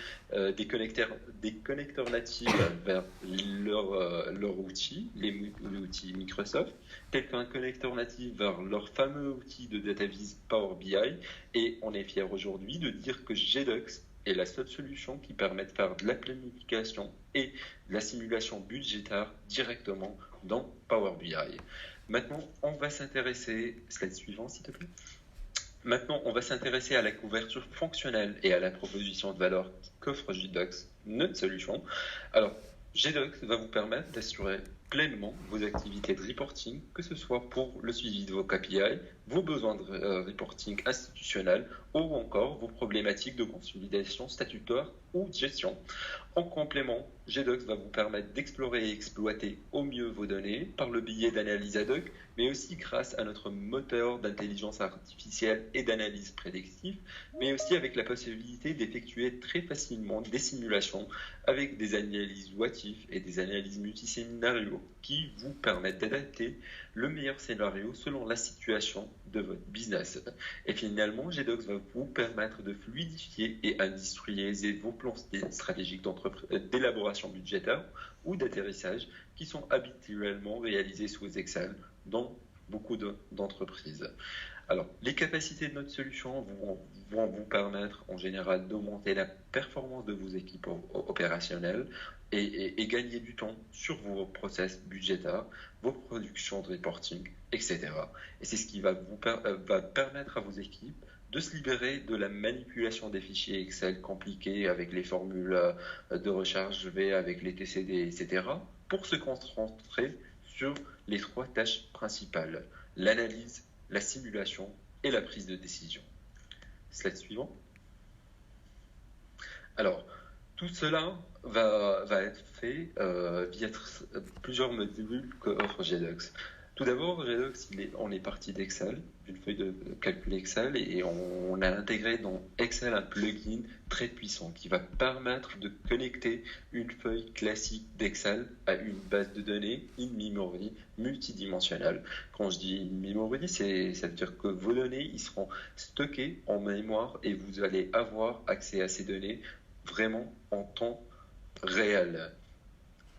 des connecteurs natifs vers leur outil, les outils Microsoft, tels qu'un connecteur natif vers leur fameux outil de DataVis Power BI. Et on est fiers aujourd'hui de dire que GDocs est la seule solution qui permet de faire de la planification et de la simulation budgétaire directement dans Power BI. Maintenant, on va s'intéresser, slide suivant s'il te plaît. Maintenant, on va s'intéresser à la couverture fonctionnelle et à la proposition de valeur qu'offre GDocs, notre solution. Alors, GDocs va vous permettre d'assurer pleinement vos activités de reporting, que ce soit pour le suivi de vos KPI, vos besoins de reporting institutionnel ou encore vos problématiques de consolidation statutaire ou de gestion. En complément, GDocs va vous permettre d'explorer et exploiter au mieux vos données par le biais d'analyse ad hoc, mais aussi grâce à notre moteur d'intelligence artificielle et d'analyse prédictive, mais aussi avec la possibilité d'effectuer très facilement des simulations avec des analyses what if et des analyses multiscénarios qui vous permettent d'adapter le meilleur scénario selon la situation de votre business. Et finalement, GDocs va vous permettre de fluidifier et industrialiser vos plans stratégiques d'élaboration budgétaire ou d'atterrissage qui sont habituellement réalisés sous Excel dans beaucoup d'entreprises. Alors, les capacités de notre solution vont vous permettre en général d'augmenter la performance de vos équipes opérationnelles et gagner du temps sur vos process budgétaires, vos productions de reporting, etc. Et c'est ce qui va permettre à vos équipes de se libérer de la manipulation des fichiers Excel compliqués avec les formules de recharge V, avec les TCD, etc. pour se concentrer sur les 3 tâches principales: l'analyse, la simulation et la prise de décision. Slide suivant. Alors, tout cela va être fait via plusieurs modules qu'offre GDocs. Tout d'abord, Jedox, on est parti d'Excel, d'une feuille de calcul Excel, et on a intégré dans Excel un plugin très puissant qui va permettre de connecter une feuille classique d'Excel à une base de données in-memory multidimensionnelle. Quand je dis in-memory, ça veut dire que vos données ils seront stockées en mémoire et vous allez avoir accès à ces données vraiment en temps réel.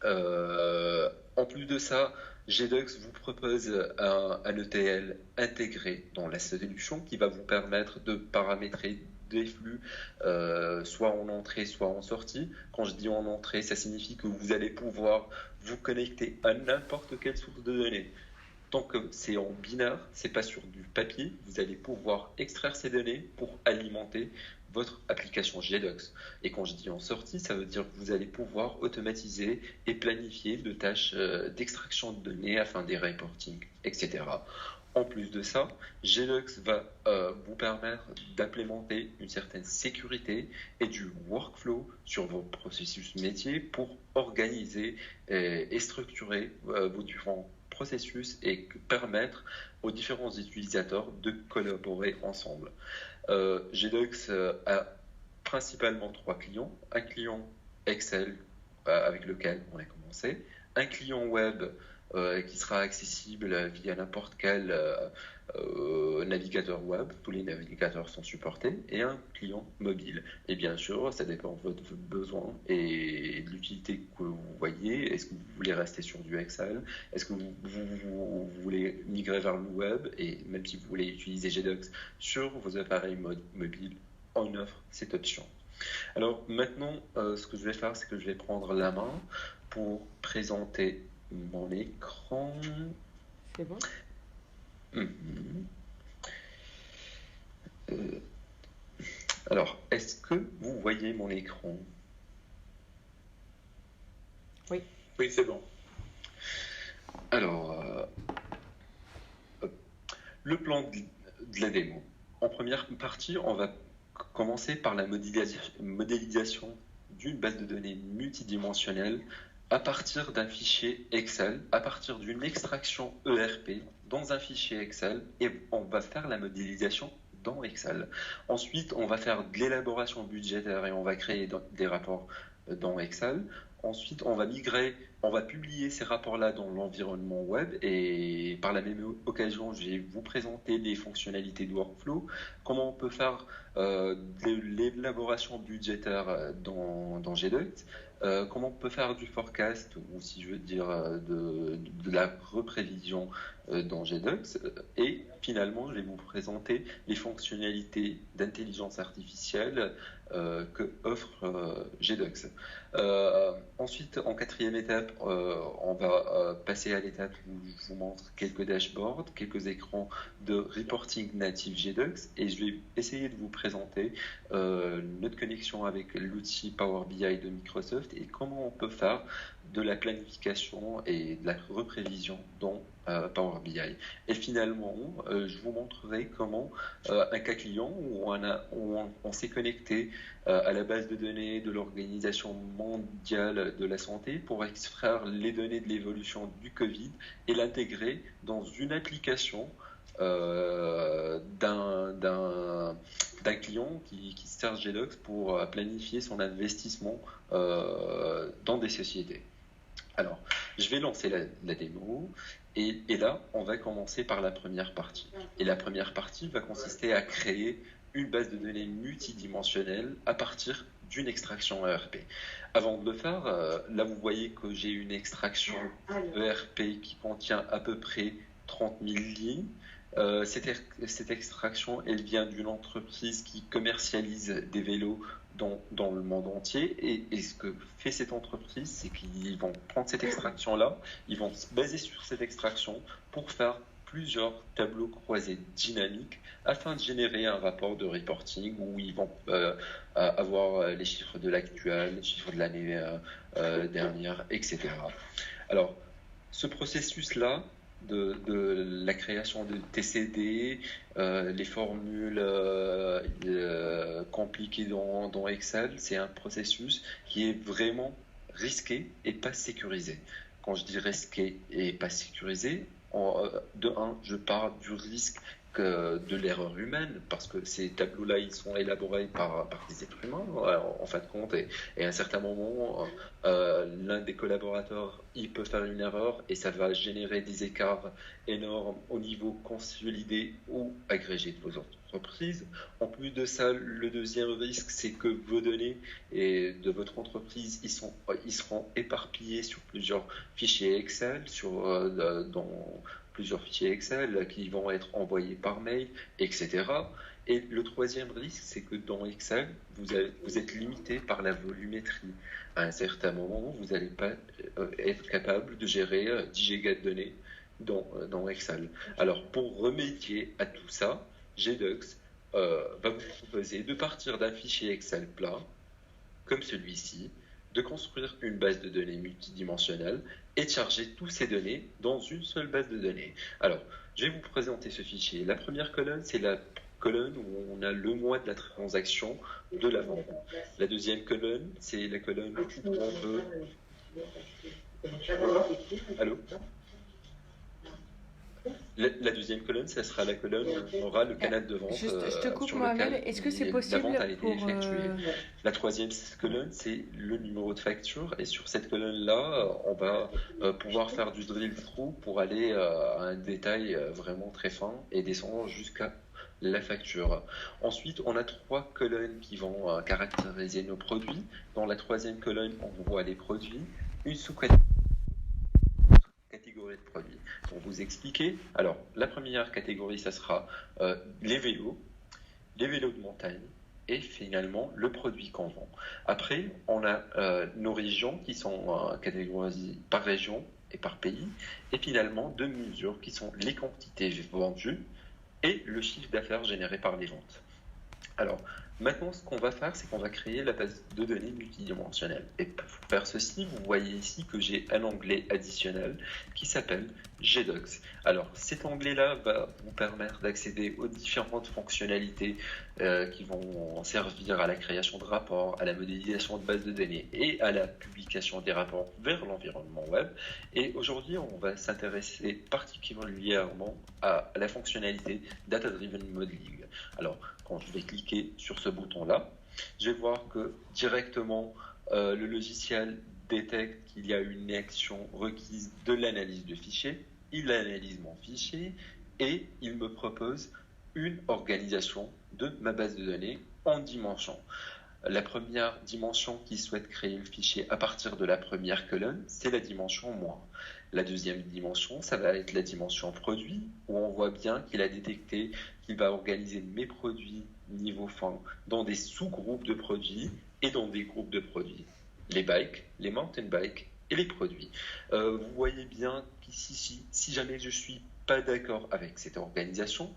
En plus de ça, Jedox vous propose un ETL intégré dans la solution qui va vous permettre de paramétrer des flux, soit en entrée, soit en sortie. Quand je dis en entrée, ça signifie que vous allez pouvoir vous connecter à n'importe quelle source de données. Tant que c'est en binaire, c'est pas sur du papier, vous allez pouvoir extraire ces données pour alimenter votre application Jedox. Et quand je dis en sortie, ça veut dire que vous allez pouvoir automatiser et planifier de tâches d'extraction de données afin des reporting, etc. En plus de ça, Jedox va vous permettre d'implémenter une certaine sécurité et du workflow sur vos processus métiers pour organiser et structurer vos différents processus et permettre aux différents utilisateurs de collaborer ensemble. Jedox a principalement 3 clients. Un client Excel avec lequel on a commencé, un client web qui sera accessible via n'importe quel navigateur web, tous les navigateurs sont supportés, et un client mobile. Et bien sûr, ça dépend de votre besoin et de l'utilité que vous voyez. Est-ce que vous voulez rester sur du Excel? Est-ce que vous voulez migrer vers le web? Et même si vous voulez utiliser Jedox sur vos appareils mobiles, on offre cette option. Alors maintenant, ce que je vais faire, c'est que je vais prendre la main pour présenter mon écran. C'est bon? Alors, est-ce que vous voyez mon écran? Oui. Oui, c'est bon. Alors, le plan de la démo. En première partie, on va commencer par la modélisation d'une base de données multidimensionnelle à partir d'un fichier Excel, à partir d'une extraction ERP dans un fichier Excel, et on va faire la modélisation dans Excel. Ensuite, on va faire de l'élaboration budgétaire et on va créer des rapports dans Excel. Ensuite, on va publier ces rapports-là dans l'environnement web, et par la même occasion, je vais vous présenter les fonctionnalités de workflow, comment on peut faire de l'élaboration budgétaire dans Jedox, comment on peut faire du forecast, ou si je veux dire de la reprévision dans Jedox, et finalement, je vais vous présenter les fonctionnalités d'intelligence artificielle que offre Jedox. Ensuite, en quatrième étape, on va passer à l'étape où je vous montre quelques dashboards, quelques écrans de reporting native Jedox, et je vais essayer de vous présenter notre connexion avec l'outil Power BI de Microsoft et comment on peut faire de la planification et de la reprévision dans Power BI. Et finalement, je vous montrerai comment un cas client où on s'est connecté à la base de données de l'Organisation mondiale de la santé pour extraire les données de l'évolution du Covid et l'intégrer dans une application d'un client qui sert Jedox pour planifier son investissement dans des sociétés. Alors, je vais lancer la démo et là, on va commencer par la première partie. Et la première partie va consister à créer une base de données multidimensionnelle à partir d'une extraction ERP. Avant de le faire, là, vous voyez que j'ai une extraction ERP qui contient à peu près 30 000 lignes. Cette extraction, elle vient d'une entreprise qui commercialise des vélos dans le monde entier. Et ce que fait cette entreprise, c'est qu'ils vont prendre cette extraction-là, ils vont se baser sur cette extraction pour faire plusieurs tableaux croisés dynamiques afin de générer un rapport de reporting où ils vont avoir les chiffres de l'actuel, les chiffres de l'année dernière, etc. Alors, ce processus-là, de la création de TCD, les formules compliquées dans Excel, c'est un processus qui est vraiment risqué et pas sécurisé. Quand je dis risqué et pas sécurisé, de un, je parle du risque de l'erreur humaine, parce que ces tableaux-là, ils sont élaborés par des êtres humains, en fin de compte, et à un certain moment, l'un des collaborateurs, il peut faire une erreur, et ça va générer des écarts énormes au niveau consolidé ou agrégé de vos entreprises. En plus de ça, le deuxième risque, c'est que vos données de votre entreprise, ils seront éparpillés sur plusieurs fichiers Excel, dans plusieurs fichiers Excel qui vont être envoyés par mail, etc. Et le troisième risque, c'est que dans Excel, vous êtes limité par la volumétrie. À un certain moment, vous n'allez pas être capable de gérer 10 gigas de données dans Excel. Alors, pour remédier à tout ça, GDocs va vous proposer de partir d'un fichier Excel plat, comme celui-ci, de construire une base de données multidimensionnelle et de charger toutes ces données dans une seule base de données. Alors, je vais vous présenter ce fichier. La première colonne, c'est la colonne où on a le mois de la transaction de la vente. La deuxième colonne, c'est la colonne où on veut... Allô ? La deuxième colonne, ça sera la colonne où on aura le canal de vente. Je te coupe, Mohamed. Est-ce que c'est possible pour... La troisième colonne, c'est le numéro de facture. Et sur cette colonne-là, on va pouvoir faire du drill-through pour aller à un détail vraiment très fin et descendre jusqu'à la facture. Ensuite, on a 3 colonnes qui vont caractériser nos produits. Dans la troisième colonne, on voit les produits. Une sous-catégorie de produits. Pour vous expliquer, alors la première catégorie, ça sera les vélos de montagne et finalement le produit qu'on vend. Après, on a nos régions qui sont catégorisées par région et par pays, et finalement 2 mesures qui sont les quantités vendues et le chiffre d'affaires généré par les ventes. Alors, maintenant, ce qu'on va faire, c'est qu'on va créer la base de données multidimensionnelle. Et pour faire ceci, vous voyez ici que j'ai un onglet additionnel qui s'appelle GDocs. Alors, cet onglet-là va vous permettre d'accéder aux différentes fonctionnalités qui vont servir à la création de rapports, à la modélisation de bases de données et à la publication des rapports vers l'environnement web. Et aujourd'hui, on va s'intéresser particulièrement à la fonctionnalité Data Driven Modeling. Alors, quand je vais cliquer sur ce bouton-là, je vais voir que directement le logiciel détecte qu'il y a une action requise de l'analyse de fichiers, il analyse mon fichier et il me propose une organisation de ma base de données en dimensions. La première dimension qui souhaite créer le fichier à partir de la première colonne, c'est la dimension mois. La deuxième dimension, ça va être la dimension produit, où on voit bien qu'il a détecté qu'il va organiser mes produits niveau fin dans des sous-groupes de produits et dans des groupes de produits. Les bikes, les mountain bikes et les produits. Vous voyez bien qu'ici, si jamais je ne suis pas d'accord avec cette organisation,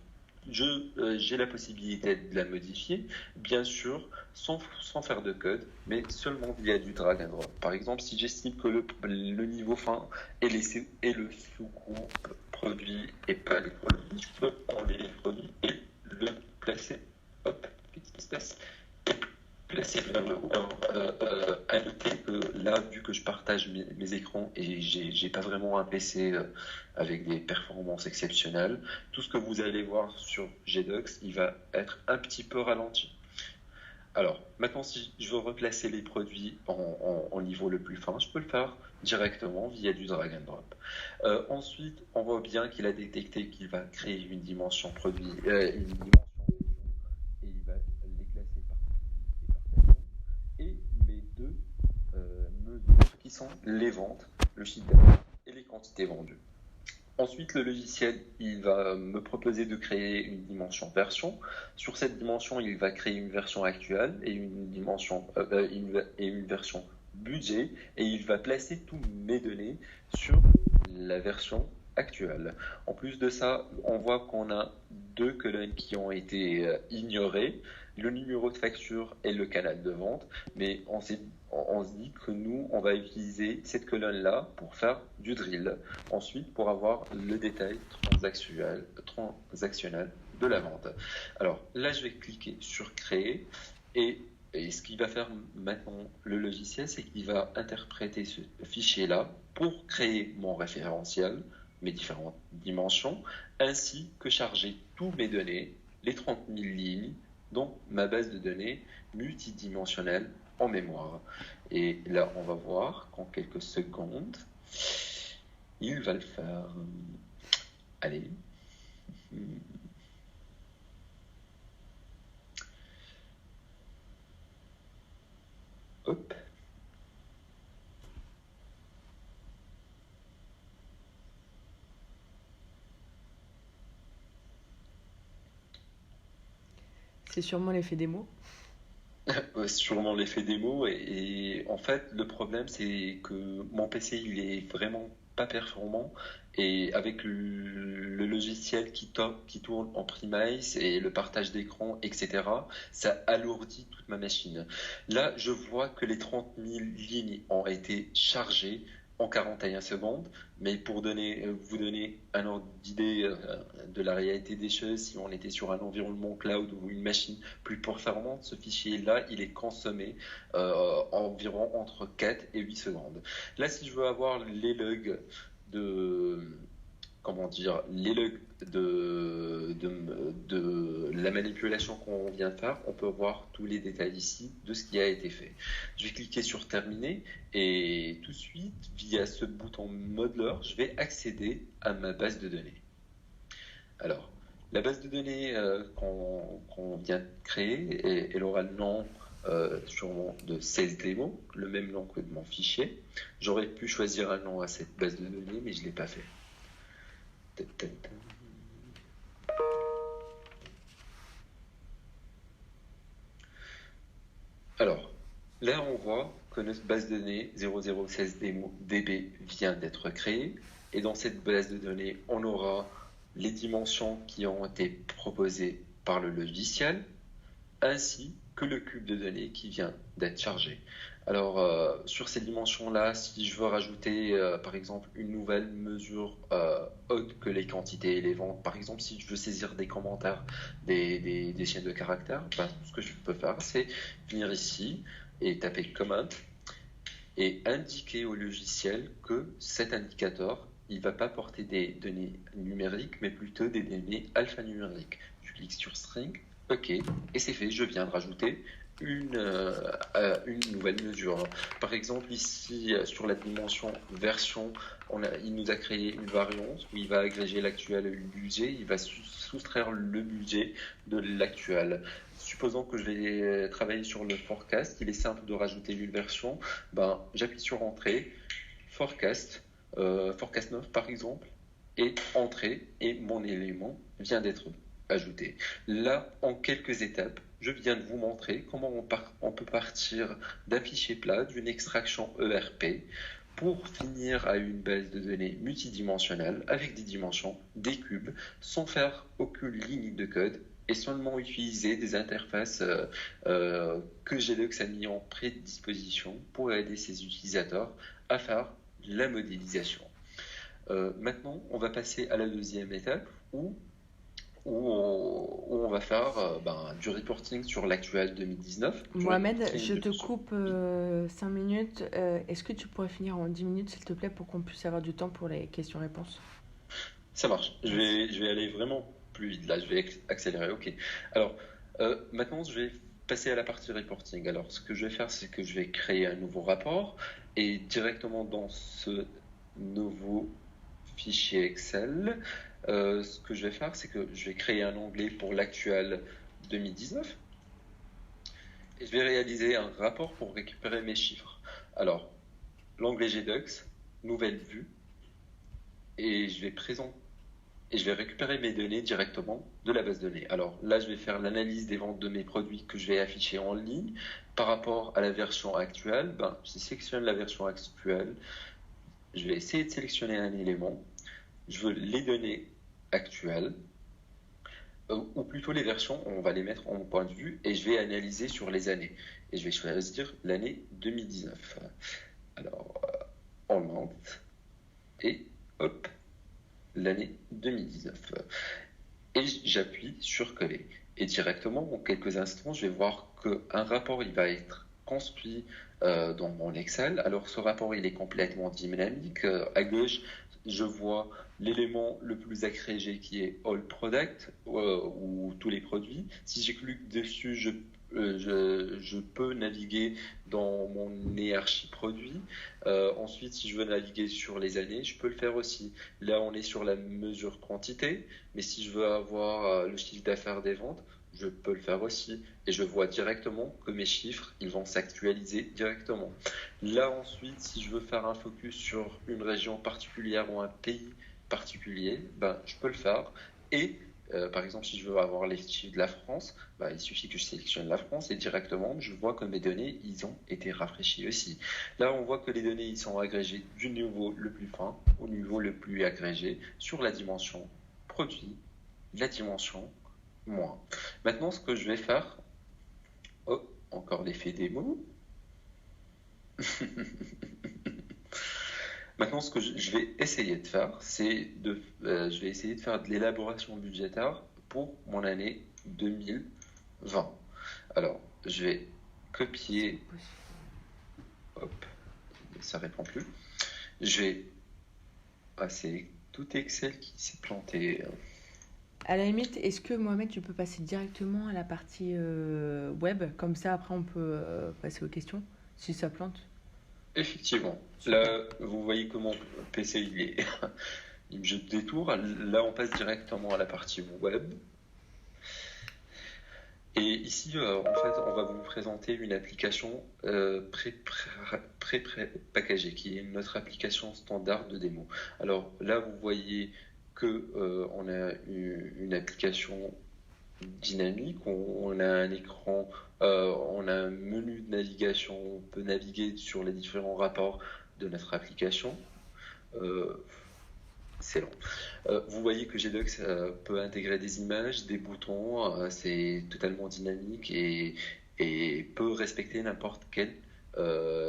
j'ai la possibilité de la modifier, bien sûr, sans faire de code, mais seulement via du drag and drop. Par exemple, si j'estime que le niveau fin est le sous-groupe produit et pas les produits, je peux enlever les produits et le placer, hop, petit espace, et placer vers le haut. À noter que là, vu que je partage mes écrans et j'ai pas vraiment un PC avec des performances exceptionnelles, tout ce que vous allez voir sur GDocs, il va être un petit peu ralenti. Alors, maintenant, si je veux replacer les produits en niveau le plus fin, je peux le faire directement via du drag and drop. Ensuite, on voit bien qu'il a détecté qu'il va créer une dimension produit, une dimension et il va les classer par produit et par région. Et mes deux mesures qui sont les ventes, le chiffre d'affaires et les quantités vendues. Ensuite, le logiciel, il va me proposer de créer une dimension version. Sur cette dimension, il va créer une version actuelle et une version budget, et il va placer toutes mes données sur la version actuelle. En plus de ça, on voit qu'on a 2 colonnes qui ont été ignorées, le numéro de facture et le canal de vente, mais on se dit que nous, on va utiliser cette colonne-là pour faire du drill. Ensuite, pour avoir le détail transactionnel de la vente. Alors là, je vais cliquer sur créer et ce qu'il va faire maintenant le logiciel, c'est qu'il va interpréter ce fichier-là pour créer mon référentiel mes différentes dimensions, ainsi que charger tous mes données, les 30 000 lignes, dans ma base de données multidimensionnelle en mémoire. Et là, on va voir qu'en quelques secondes, il va le faire. Allez. Hop. C'est sûrement l'effet démo. Sûrement l'effet démo et en fait le problème c'est que mon PC il est vraiment pas performant et avec le logiciel qui tourne en premise et le partage d'écran etc ça alourdit toute ma machine. Là je vois que les 30 000 lignes ont été chargées en 41 secondes, mais pour vous donner un ordre d'idée de la réalité des choses, si on était sur un environnement cloud ou une machine plus performante, ce fichier-là, il est consommé environ entre 4 et 8 secondes. Là, si je veux avoir les logs de la manipulation qu'on vient de faire, on peut voir tous les détails ici de ce qui a été fait. Je vais cliquer sur terminer et tout de suite, via ce bouton Modeler, je vais accéder à ma base de données. Alors, la base de données qu'on vient de créer, elle aura le nom sûrement de 16 démos, le même nom que de mon fichier. J'aurais pu choisir un nom à cette base de données, mais je ne l'ai pas fait. Alors, là on voit que notre base de données 0016DB vient d'être créée et dans cette base de données on aura les dimensions qui ont été proposées par le logiciel ainsi que le cube de données qui vient d'être chargé. Alors, sur ces dimensions-là, si je veux rajouter, par exemple, une nouvelle mesure autre que les quantités et les ventes, par exemple, si je veux saisir des commentaires, des chaînes de caractères, ben, ce que je peux faire, c'est venir ici et taper Command et indiquer au logiciel que cet indicateur, il ne va pas porter des données numériques, mais plutôt des données alphanumériques. Je clique sur String, OK, et c'est fait, je viens de rajouter une nouvelle mesure. Par exemple, ici, sur la dimension version, il nous a créé une variance où il va agréger l'actuel et le budget, il va soustraire le budget de l'actuel. Supposons que je vais travailler sur le forecast, il est simple de rajouter une version, ben, j'appuie sur Entrée, Forecast 9 par exemple, et Entrée, et mon élément vient d'être ajouté. Là, en quelques étapes, je viens de vous montrer comment on peut partir d'un fichier plat, d'une extraction ERP, pour finir à une base de données multidimensionnelle avec des dimensions, des cubes, sans faire aucune ligne de code et seulement utiliser des interfaces que GDocs a mis en prédisposition pour aider ses utilisateurs à faire la modélisation. Maintenant, on va passer à la deuxième étape où on va faire du reporting sur l'actuel 2019. Mohamed, je te coupe 5 minutes. Est-ce que tu pourrais finir en 10 minutes, s'il te plaît, pour qu'on puisse avoir du temps pour les questions-réponses? Ça marche. Je vais aller vraiment plus vite. Là, je vais accélérer. OK. Alors, maintenant, je vais passer à la partie reporting. Alors, ce que je vais faire, c'est que je vais créer un nouveau rapport et directement dans ce nouveau fichier Excel, ce que je vais faire, c'est que je vais créer un onglet pour l'actuel 2019 et je vais réaliser un rapport pour récupérer mes chiffres. Alors, l'onglet GDocs, nouvelle vue, et je vais récupérer mes données directement de la base de données. Alors là, je vais faire l'analyse des ventes de mes produits que je vais afficher en ligne par rapport à la version actuelle. Je sélectionne la version actuelle. Je vais essayer de sélectionner un élément. Je veux les données actuelles, ou plutôt les versions, on va les mettre en point de vue, et je vais analyser sur les années. Et je vais choisir l'année 2019. Alors, on monte, et hop, l'année 2019. Et j'appuie sur coller. Et directement, en quelques instants, je vais voir qu'un rapport, il va être construit dans mon Excel. Alors, ce rapport, il est complètement dynamique. À gauche, je vois l'élément le plus agrégé qui est All Product ou tous les produits. Si je clique dessus, je peux naviguer dans mon hiérarchie produit. Ensuite, si je veux naviguer sur les années, je peux le faire aussi. Là, on est sur la mesure quantité, mais si je veux avoir le chiffre d'affaires des ventes, je peux le faire aussi. Et je vois directement que mes chiffres, ils vont s'actualiser directement. Là, ensuite, si je veux faire un focus sur une région particulière ou un pays particulier, je peux le faire. Et par exemple, si je veux avoir les chiffres de la France, il suffit que je sélectionne la France et directement, je vois que mes données, ils ont été rafraîchis aussi. Là, on voit que les données, ils sont agrégées du niveau le plus fin au niveau le plus agrégé sur la dimension produit, la dimension moins. Maintenant, ce que je vais faire, encore l'effet démo. Maintenant, ce que je vais essayer de faire, je vais essayer de faire de l'élaboration budgétaire pour mon année 2020. Alors, je vais copier. Hop, ça répond plus. C'est tout Excel qui s'est planté. À la limite, est-ce que Mohamed, tu peux passer directement à la partie web? Comme ça, après, on peut passer aux questions, si ça plante. Effectivement. Super. Là, vous voyez que mon PC, il me jette des tours. Là, on passe directement à la partie web. Et ici, en fait, on va vous présenter une application pré-packagée, qui est notre application standard de démo. Alors là, vous voyez que on a une application dynamique, on a un écran, on a un menu de navigation, on peut naviguer sur les différents rapports de notre application. C'est long. Vous voyez que GDocs peut intégrer des images, des boutons, c'est totalement dynamique et peut respecter n'importe quelle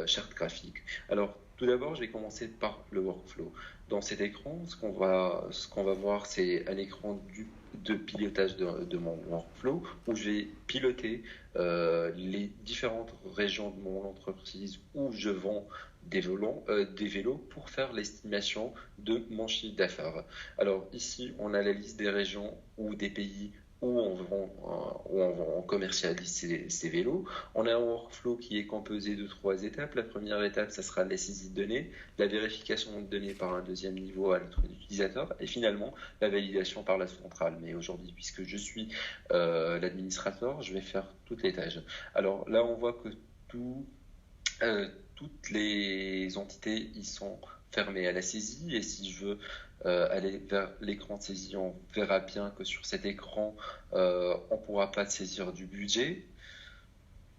charte graphique. Alors, tout d'abord, je vais commencer par le workflow. Dans cet écran, ce qu'on va voir, c'est un écran de pilotage de mon workflow où je vais piloter les différentes régions de mon entreprise où je vends des vélos pour faire l'estimation de mon chiffre d'affaires. Alors ici, on a la liste des régions ou des pays où on commercialise ces vélos. On a un workflow qui est composé de 3 étapes. La première étape, ça sera la saisie de données, la vérification de données par un deuxième niveau à notre utilisateur et finalement la validation par la centrale. Mais aujourd'hui, puisque je suis l'administrateur, je vais faire toutes les tâches. Alors là, on voit que toutes les entités y sont fermées à la saisie et si je veux aller vers l'écran de saisie, on verra bien que sur cet écran, on ne pourra pas saisir du budget.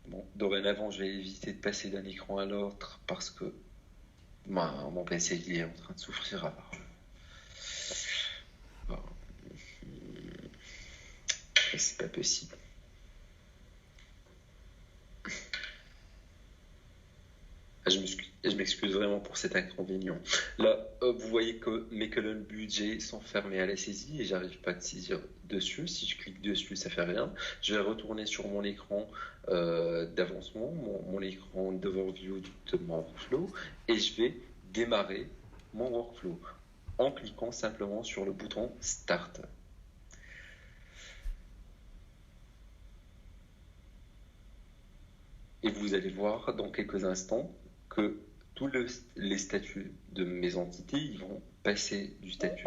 Bon, dorénavant, je vais éviter de passer d'un écran à l'autre parce que mon PC il est en train de souffrir. Alors. Bon. C'est pas possible. Je m'excuse vraiment pour cet inconvénient. Là, vous voyez que mes colonnes budget sont fermées à la saisie et j'arrive pas à saisir dessus. Si je clique dessus, ça fait rien. Je vais retourner sur mon écran d'avancement, mon écran d'overview de mon workflow et je vais démarrer mon workflow en cliquant simplement sur le bouton Start. Et vous allez voir dans quelques instants que tous les statuts de mes entités ils vont passer du statut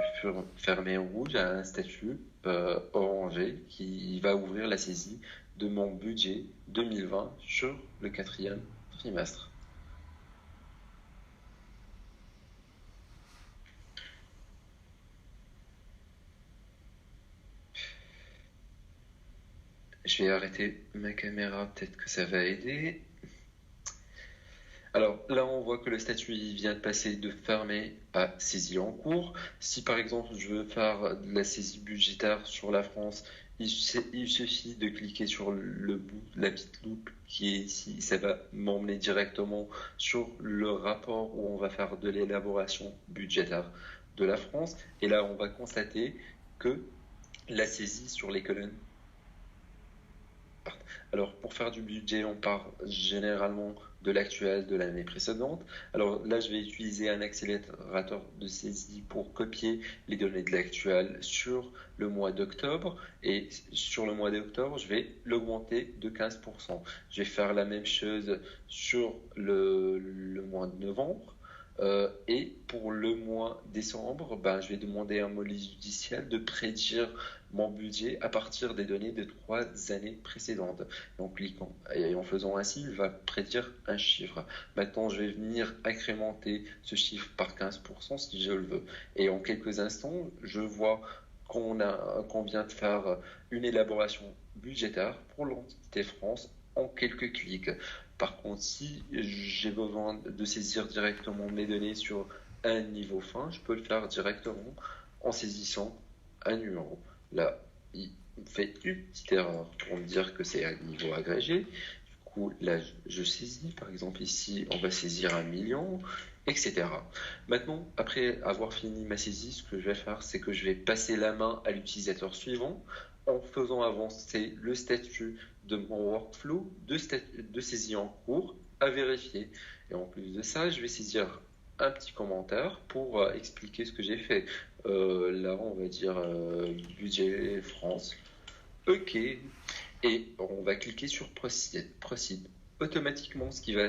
fermé rouge à un statut orangé qui va ouvrir la saisie de mon budget 2020 sur le 4e trimestre. Je vais arrêter ma caméra, peut-être que ça va aider. Alors là, on voit que le statut il vient de passer de fermé à saisie en cours. Si par exemple, je veux faire de la saisie budgétaire sur la France, il suffit de cliquer sur la petite loupe qui est ici. Ça va m'emmener directement sur le rapport où on va faire de l'élaboration budgétaire de la France. Et là, on va constater que la saisie sur les colonnes Alors, pour faire du budget, on part généralement de l'actuel de l'année précédente. Alors là, je vais utiliser un accélérateur de saisie pour copier les données de l'actuel sur le mois d'octobre. Et sur le mois d'octobre, je vais l'augmenter de 15%. Je vais faire la même chose sur le mois de novembre. Et pour le mois décembre, je vais demander à mon logiciel de prédire mon budget à partir des données de 3 années précédentes. En cliquant et en faisant ainsi, il va prédire un chiffre. Maintenant, je vais venir incrémenter ce chiffre par 15% si je le veux. Et en quelques instants, je vois qu'on vient de faire une élaboration budgétaire pour l'entité France en quelques clics. Par contre, si j'ai besoin de saisir directement mes données sur un niveau fin, je peux le faire directement en saisissant un numéro. Là, il fait une petite erreur pour me dire que c'est un niveau agrégé. Du coup, là, je saisis. Par exemple, ici, on va saisir 1 million, etc. Maintenant, après avoir fini ma saisie, ce que je vais faire, c'est que je vais passer la main à l'utilisateur suivant en faisant avancer le statut de mon workflow de saisie en cours à vérifier. Et en plus de ça, je vais saisir un petit commentaire pour expliquer ce que j'ai fait. Là, on va dire budget France. OK. Et on va cliquer sur Proceed. Automatiquement, ce qui va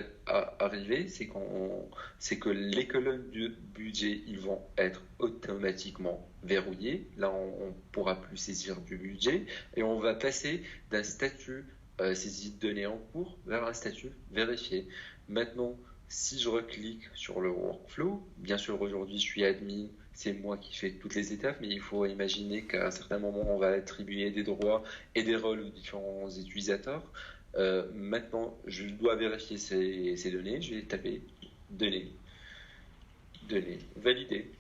arriver, c'est que les colonnes du budget, ils vont être automatiquement verrouillées. Là, on ne pourra plus saisir du budget et on va passer d'un statut saisie de données en cours vers un statut vérifié. Maintenant, si je reclique sur le workflow, bien sûr aujourd'hui je suis admin, c'est moi qui fais toutes les étapes, mais il faut imaginer qu'à un certain moment on va attribuer des droits et des rôles aux différents utilisateurs. Maintenant, je dois vérifier ces données. Je vais taper données, valider.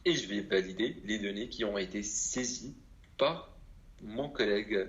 Et je vais valider les données qui ont été saisies par mon collègue.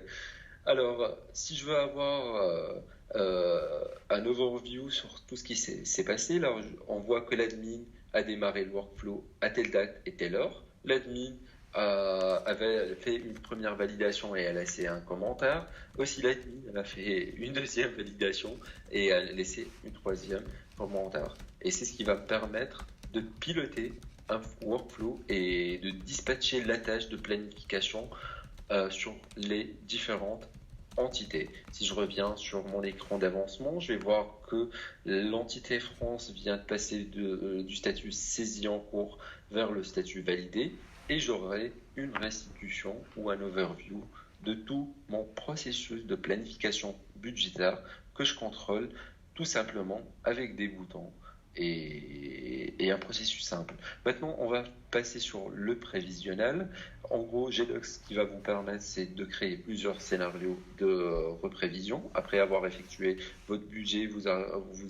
Alors, si je veux avoir un overview sur tout ce qui s'est passé, là, on voit que l'admin a démarré le workflow à telle date et telle heure. L'admin avait fait une première validation et elle a laissé un commentaire. Aussi, l'admin a fait une deuxième validation et a laissé une troisième commentaire. Et c'est ce qui va me permettre de piloter un workflow et de dispatcher la tâche de planification sur les différentes entités. Si je reviens sur mon écran d'avancement, je vais voir que l'entité France vient de passer du statut saisie en cours vers le statut validé. Et j'aurai une restitution ou un overview de tout mon processus de planification budgétaire que je contrôle tout simplement avec des boutons et un processus simple. Maintenant, on va passer sur le prévisionnel. En gros, GDocs, ce qui va vous permettre, c'est de créer plusieurs scénarios de reprévision. Après avoir effectué votre budget, vous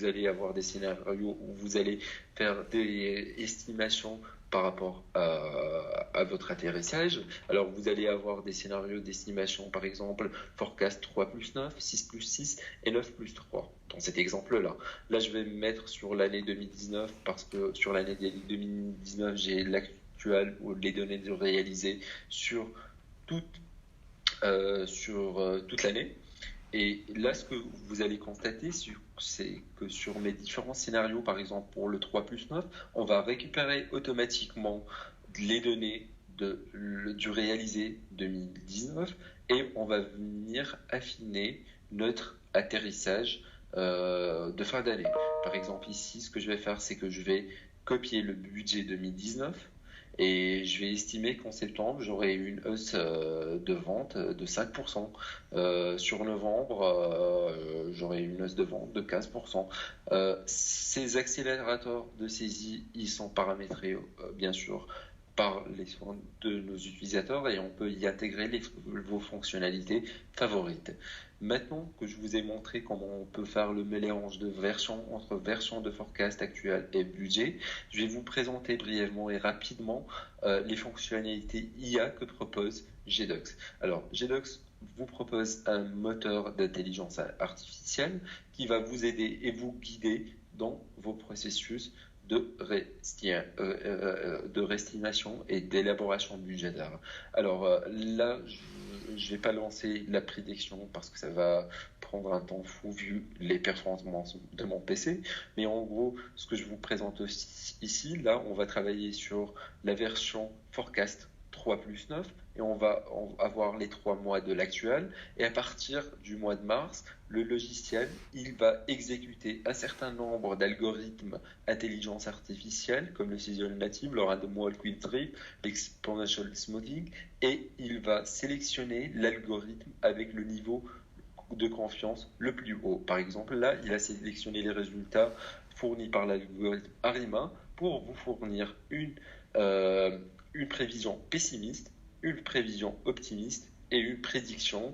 allez avoir des scénarios où vous allez faire des estimations par rapport à votre atterrissage. Alors, vous allez avoir des scénarios d'estimation, par exemple, forecast 3 plus 9, 6 plus 6 et 9 plus 3. Dans cet exemple-là. Là, je vais me mettre sur l'année 2019 parce que sur l'année 2019, j'ai l'actuel ou les données réalisées sur toute l'année. Et là, ce que vous allez constater, c'est que sur mes différents scénarios, par exemple pour le 3 plus 9, on va récupérer automatiquement les données du réalisé 2019 et on va venir affiner notre atterrissage de fin d'année. Par exemple, ici, ce que je vais faire, c'est que je vais copier le budget 2019 et je vais estimer qu'en septembre, j'aurai une hausse de vente de 5%. Sur novembre, j'aurai une hausse de vente de 15%. Ces accélérateurs de saisie, ils sont paramétrés, bien sûr, par les soins de nos utilisateurs et on peut y intégrer vos fonctionnalités favorites. Maintenant que je vous ai montré comment on peut faire le mélange de entre version de forecast actuelle et budget, je vais vous présenter brièvement et rapidement les fonctionnalités IA que propose GDocs. Alors, GDocs vous propose un moteur d'intelligence artificielle qui va vous aider et vous guider dans vos processus de réestimation et d'élaboration budgétaire. Alors là, je ne vais pas lancer la prédiction parce que ça va prendre un temps fou vu les performances de mon PC. Mais en gros, ce que je vous présente aussi ici, là, on va travailler sur la version Forecast 3+9 et on va avoir les 3 mois de l'actuel. Et à partir du mois de mars, le logiciel, il va exécuter un certain nombre d'algorithmes intelligence artificielle, comme le Causal Native, le Random Walk with Tree, l'Exponential Smoothing, et il va sélectionner l'algorithme avec le niveau de confiance le plus haut. Par exemple, là, il a sélectionné les résultats fournis par l'algorithme ARIMA pour vous fournir une prévision pessimiste, une prévision optimiste et une prédiction,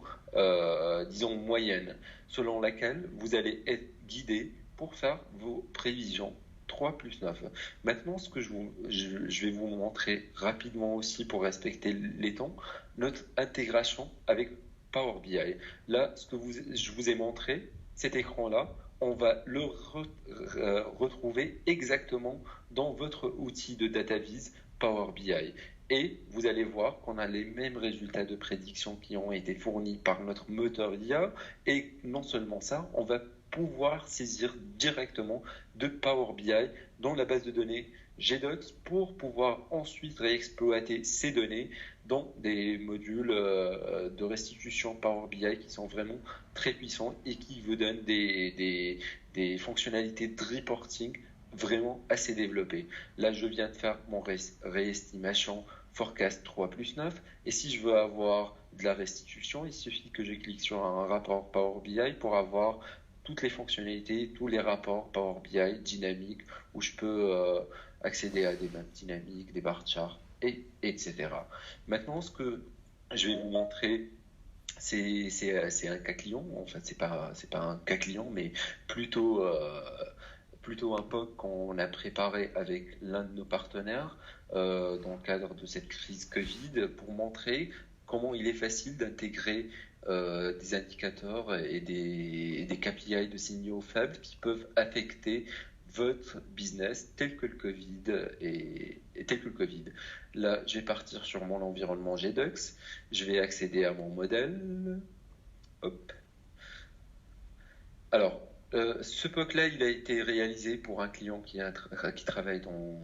disons, moyenne, selon laquelle vous allez être guidé pour faire vos prévisions 3+9. Maintenant, ce que je vais vous montrer rapidement aussi pour respecter les temps, notre intégration avec Power BI. Là, ce que je vous ai montré, cet écran-là, on va le retrouver exactement dans votre outil de DataVis Power BI. Et vous allez voir qu'on a les mêmes résultats de prédiction qui ont été fournis par notre moteur IA. Et non seulement ça, on va pouvoir saisir directement de Power BI dans la base de données GDocs pour pouvoir ensuite réexploiter ces données dans des modules de restitution Power BI qui sont vraiment très puissants et qui vous donnent des fonctionnalités de reporting vraiment assez développées. Là, je viens de faire mon réestimation Forecast 3+9 et si je veux avoir de la restitution, il suffit que je clique sur un rapport Power BI pour avoir toutes les fonctionnalités, tous les rapports Power BI dynamiques où je peux accéder à des maps dynamiques, des bar charts, etc. Maintenant, ce que je vais vous montrer, c'est un cas client. En fait, c'est pas un cas client, mais plutôt un POC qu'on a préparé avec l'un de nos partenaires dans le cadre de cette crise Covid pour montrer comment il est facile d'intégrer des indicateurs et des KPI de signaux faibles qui peuvent affecter votre business tel que le Covid et tel que le Covid. Là, je vais partir sur mon environnement GDocs, je vais accéder à mon modèle. Hop. Alors, ce POC-là, il a été réalisé pour un client qui travaille dans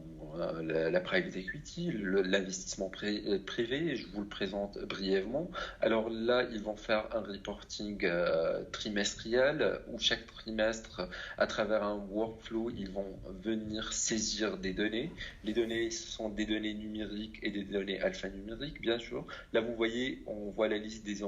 la private equity, l'investissement privé. Je vous le présente brièvement. Alors là, ils vont faire un reporting trimestriel où chaque trimestre, à travers un workflow, ils vont venir saisir des données. Les données, ce sont des données numériques et des données alphanumériques, bien sûr. Là, vous voyez, on voit la liste des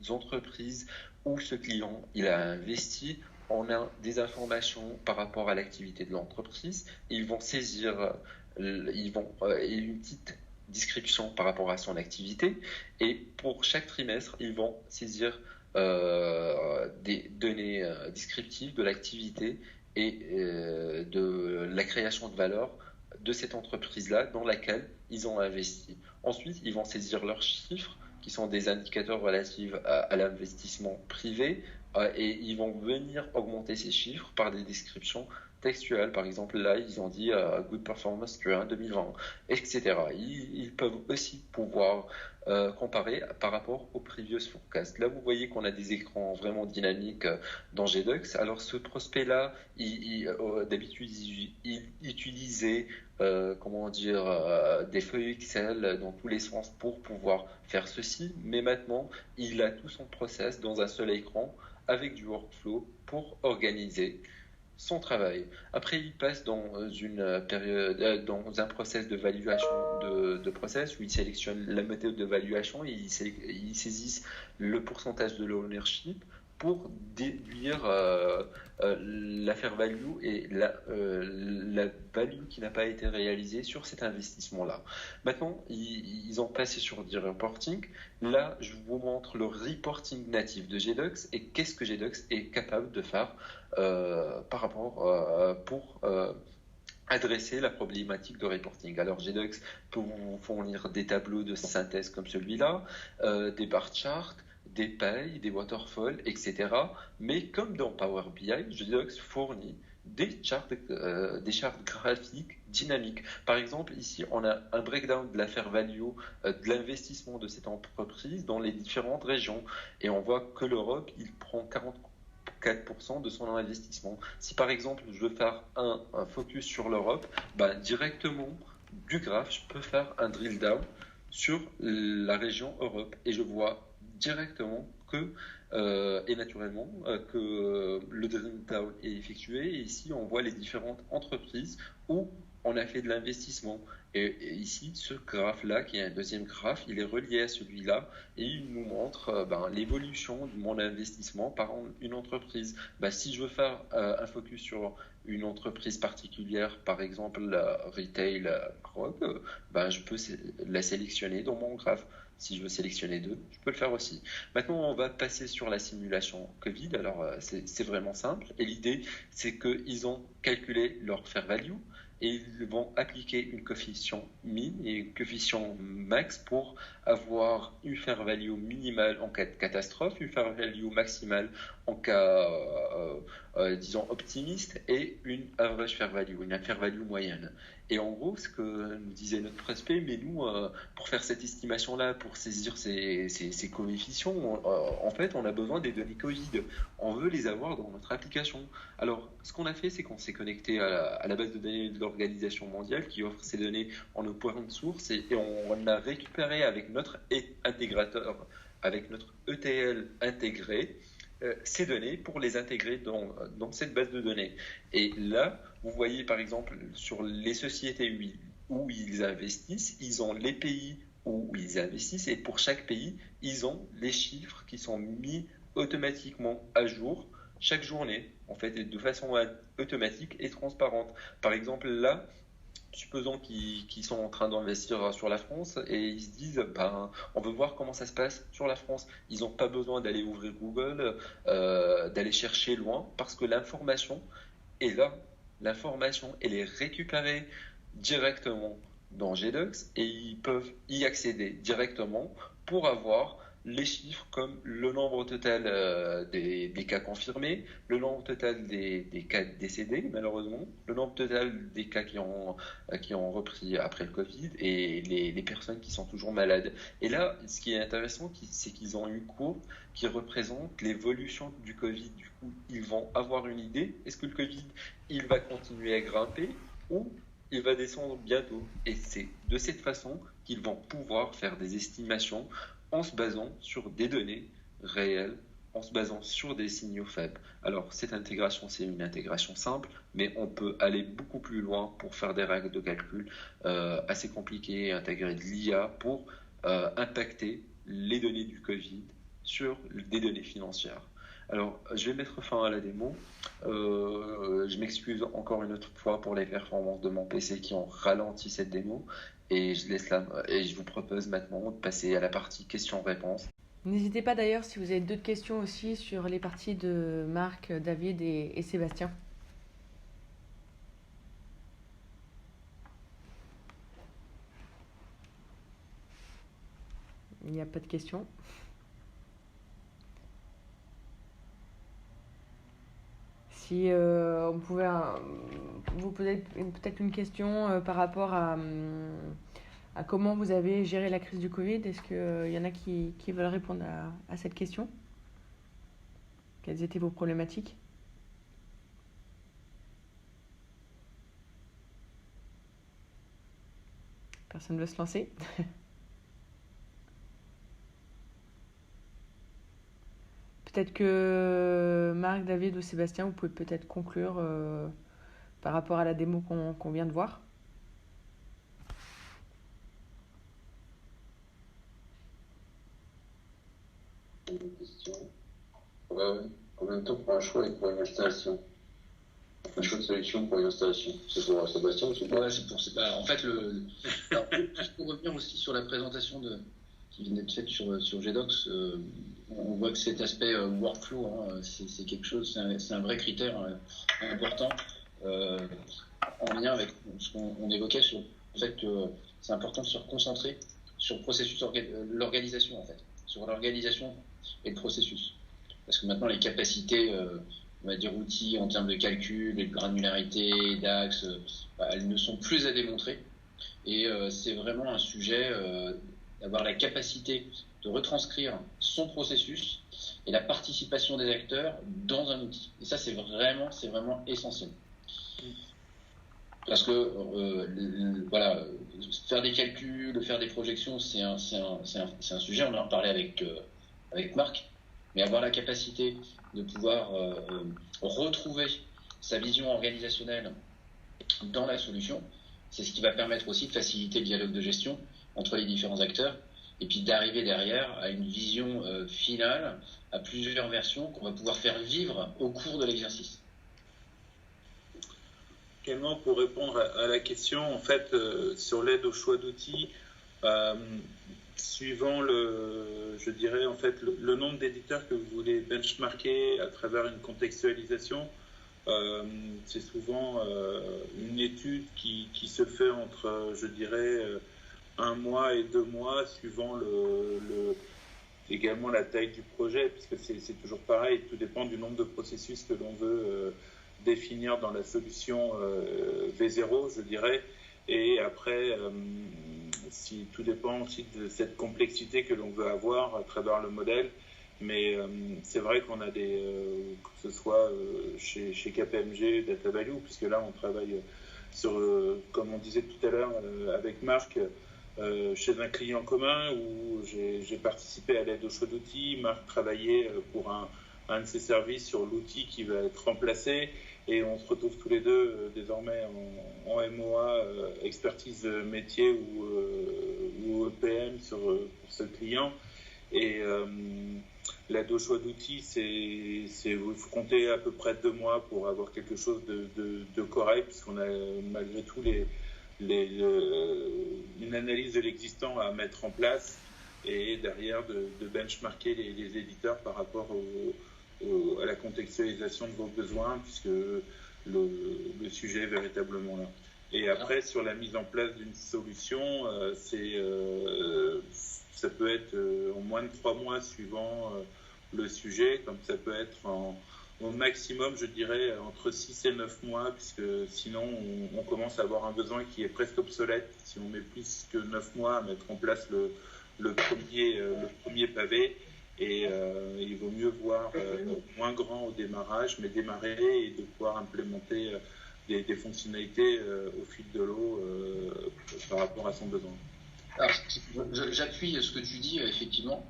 entreprises où ce client il a investi. On a des informations par rapport à l'activité de l'entreprise. Ils vont saisir, une petite description par rapport à son activité. Et pour chaque trimestre, ils vont saisir des données descriptives de l'activité et de la création de valeur de cette entreprise-là dans laquelle ils ont investi. Ensuite, ils vont saisir leurs chiffres qui sont des indicateurs relatifs à l'investissement privé et ils vont venir augmenter ces chiffres par des descriptions textuelles. Par exemple, là, ils ont dit Good Performance Q1 2020, etc. Ils peuvent aussi pouvoir comparer par rapport aux previous forecasts. Là, vous voyez qu'on a des écrans vraiment dynamiques dans GDocs. Alors, ce prospect-là, d'habitude, il utilisait des feuilles Excel dans tous les sens pour pouvoir faire ceci, mais maintenant il a tout son process dans un seul écran avec du workflow pour organiser son travail. Après, il passe dans une période, dans un process de valuation de process où il sélectionne la méthode de valuation et il saisit le pourcentage de l'ownership pour déduire la fair value et la value qui n'a pas été réalisée sur cet investissement-là. Maintenant, ils ont passé sur du reporting. Là, je vous montre le reporting natif de GDocs et qu'est-ce que GDocs est capable de faire par rapport pour adresser la problématique de reporting. Alors, GDocs peut vous fournir des tableaux de synthèse comme celui-là, des bar charts, des payes, des waterfalls, etc. Mais comme dans Power BI, GDocs fournit des chartes graphiques dynamiques. Par exemple, ici, on a un breakdown de la fair value, de l'investissement de cette entreprise dans les différentes régions. Et on voit que l'Europe, il prend 44% de son investissement. Si par exemple, je veux faire un focus sur l'Europe, directement du graphe, je peux faire un drill down sur la région Europe et je vois directement et naturellement que le drill down est effectué. Et ici, on voit les différentes entreprises où on a fait de l'investissement. Et ici, ce graphe-là, qui est un deuxième graphe, il est relié à celui-là et il nous montre l'évolution de mon investissement par une entreprise. Si je veux faire un focus sur une entreprise particulière, par exemple Retail Group, je peux la sélectionner dans mon graphe. Si je veux sélectionner 2, je peux le faire aussi. Maintenant, on va passer sur la simulation Covid. Alors, c'est vraiment simple. Et l'idée, c'est qu'ils ont calculé leur fair value et ils vont appliquer une coefficient min et une coefficient max pour avoir une fair value minimale en cas de catastrophe, une fair value maximale en cas, disons, optimiste et une average fair value, une fair value moyenne. Et en gros, ce que nous disait notre prospect, mais nous, pour faire cette estimation-là, pour saisir ces coefficients, en fait, on a besoin des données Covid. On veut les avoir dans notre application. Alors, ce qu'on a fait, c'est qu'on s'est connecté à la base de données de l'Organisation mondiale qui offre ces données en open source et on a récupéré avec notre intégrateur, avec notre ETL intégré, ces données pour les intégrer dans cette base de données. Et là, vous voyez par exemple sur les sociétés où ils investissent, ils ont les pays où ils investissent et pour chaque pays, ils ont les chiffres qui sont mis automatiquement à jour chaque journée, en fait, de façon automatique et transparente. Par exemple, là, supposons qu'ils sont en train d'investir sur la France et ils se disent on veut voir comment ça se passe sur la France. Ils n'ont pas besoin d'aller ouvrir Google, d'aller chercher loin parce que l'information est là. L'information, elle est récupérée directement dans GDocs et ils peuvent y accéder directement pour avoir les chiffres comme le nombre total des cas confirmés, le nombre total des cas décédés malheureusement, le nombre total des cas qui ont repris après le Covid et les personnes qui sont toujours malades. Et là, ce qui est intéressant, c'est qu'ils ont une courbe qui représente l'évolution du Covid. Du coup, ils vont avoir une idée, est-ce que le Covid, il va continuer à grimper ou il va descendre bientôt. Et c'est de cette façon qu'ils vont pouvoir faire des estimations en se basant sur des données réelles, en se basant sur des signaux faibles. Alors, cette intégration, c'est une intégration simple, mais on peut aller beaucoup plus loin pour faire des règles de calcul assez compliquées et intégrer de l'IA pour impacter les données du Covid sur des données financières. Alors, je vais mettre fin à la démo. Je m'excuse encore une autre fois pour les performances de mon PC qui ont ralenti cette démo. Et je vous propose maintenant de passer à la partie questions-réponses. N'hésitez pas d'ailleurs si vous avez d'autres questions aussi sur les parties de Marc, David et Sébastien. Il n'y a pas de questions. Si on pouvait vous poser peut-être une question par rapport à comment vous avez géré la crise du Covid. Est-ce qu'il y en a qui veulent répondre à cette question? Quelles étaient vos problématiques? Personne ne veut se lancer? Peut-être que Marc, David ou Sébastien, vous pouvez peut-être conclure par rapport à la démo qu'on vient de voir. Une question. Ouais. Combien de temps pour un choix et pour une installation? Un choix de solution pour une installation. C'est pour Sébastien ou c'est pour... Ouais, c'est pour en fait, alors, juste pour revenir aussi sur la présentation qui vient d'être faite sur GDocs, on voit que cet aspect workflow, c'est quelque chose, c'est un vrai critère important en lien avec ce qu'on évoquait sur le fait que c'est important de se concentrer sur le processus, l'organisation en fait, sur l'organisation et le processus. Parce que maintenant les capacités on va dire, outils en termes de calcul et de granularité, d'axes, elles ne sont plus à démontrer. Et c'est vraiment un sujet d'avoir la capacité de retranscrire son processus et la participation des acteurs dans un outil. Et ça, c'est vraiment essentiel. Parce que voilà, faire des calculs, faire des projections, c'est un sujet, on en a parlé avec Marc, mais avoir la capacité de pouvoir retrouver sa vision organisationnelle dans la solution, c'est ce qui va permettre aussi de faciliter le dialogue de gestion entre les différents acteurs et puis d'arriver derrière à une vision finale, à plusieurs versions qu'on va pouvoir faire vivre au cours de l'exercice. Également, pour répondre à la question, en fait, sur l'aide au choix d'outils, suivant je dirais, en fait, le nombre d'éditeurs que vous voulez benchmarker à travers une contextualisation, c'est souvent une étude qui se fait entre, je dirais, 1 mois et 2 mois, suivant également la taille du projet, puisque c'est toujours pareil, tout dépend du nombre de processus que l'on veut définir dans la solution V0, je dirais, et après, tout dépend aussi de cette complexité que l'on veut avoir à travers le modèle. Mais c'est vrai qu'on a que ce soit chez KPMG, Data Value, puisque là on travaille sur, comme on disait tout à l'heure avec Marc, chez un client commun où j'ai participé à l'aide au choix d'outils. Marc travaillait pour un de ses services sur l'outil qui va être remplacé, et on se retrouve tous les deux désormais en MOA, expertise métier ou EPM pour ce client. Et l'aide au choix d'outils, il faut compter à peu près 2 mois pour avoir quelque chose de correct, puisqu'on a malgré tout une analyse de l'existant à mettre en place, et derrière de benchmarker les éditeurs par rapport à la contextualisation de vos besoins, puisque le sujet est véritablement là. Et après, sur la mise en place d'une solution, ça peut être en moins de 3 mois suivant le sujet, comme ça peut être au maximum, je dirais, entre 6 et 9 mois, puisque sinon on commence à avoir un besoin qui est presque obsolète si on met plus que 9 mois à mettre en place le premier pavé. Et il vaut mieux voir moins grand au démarrage, mais démarrer et de pouvoir implémenter des fonctionnalités au fil de l'eau par rapport à son besoin. Alors, j'appuie ce que tu dis, effectivement.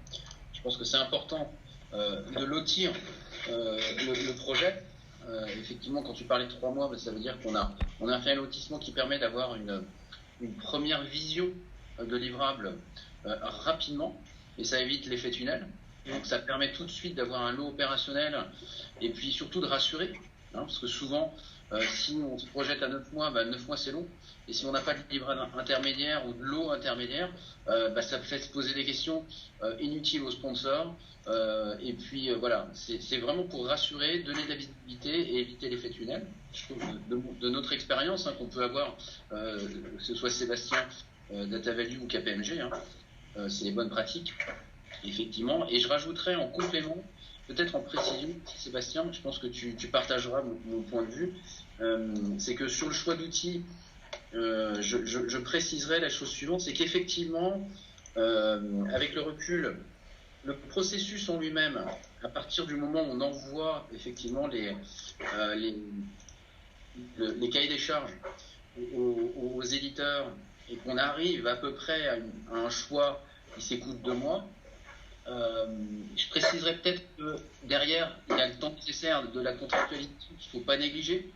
Je pense que c'est important de lotir le projet. Effectivement, quand tu parlais de 3 mois, ça veut dire qu'on a fait un lotissement qui permet d'avoir une première vision de livrable rapidement, et ça évite l'effet tunnel. Donc ça permet tout de suite d'avoir un lot opérationnel, et puis surtout de rassurer, parce que souvent, si on se projette à 9 mois, 9 mois c'est long, et si on n'a pas de livrable intermédiaire ou de lot intermédiaire, ça fait se poser des questions inutiles aux sponsors, et puis voilà, c'est vraiment pour rassurer, donner de la visibilité et éviter l'effet tunnel. Je trouve de notre expérience qu'on peut avoir, que ce soit Sébastien, Data Value ou KPMG, c'est les bonnes pratiques. Effectivement, et je rajouterais en complément, peut-être en précision, Sébastien, je pense que tu partageras mon point de vue, c'est que sur le choix d'outils, je préciserai la chose suivante, c'est qu'effectivement, avec le recul, le processus en lui-même, à partir du moment où on envoie effectivement les cahiers des charges aux éditeurs, et qu'on arrive à peu près à un choix qui s'écoute 2 mois, je préciserai peut-être que derrière, il y a le temps nécessaire de la contractualité qu'il ne faut pas négliger,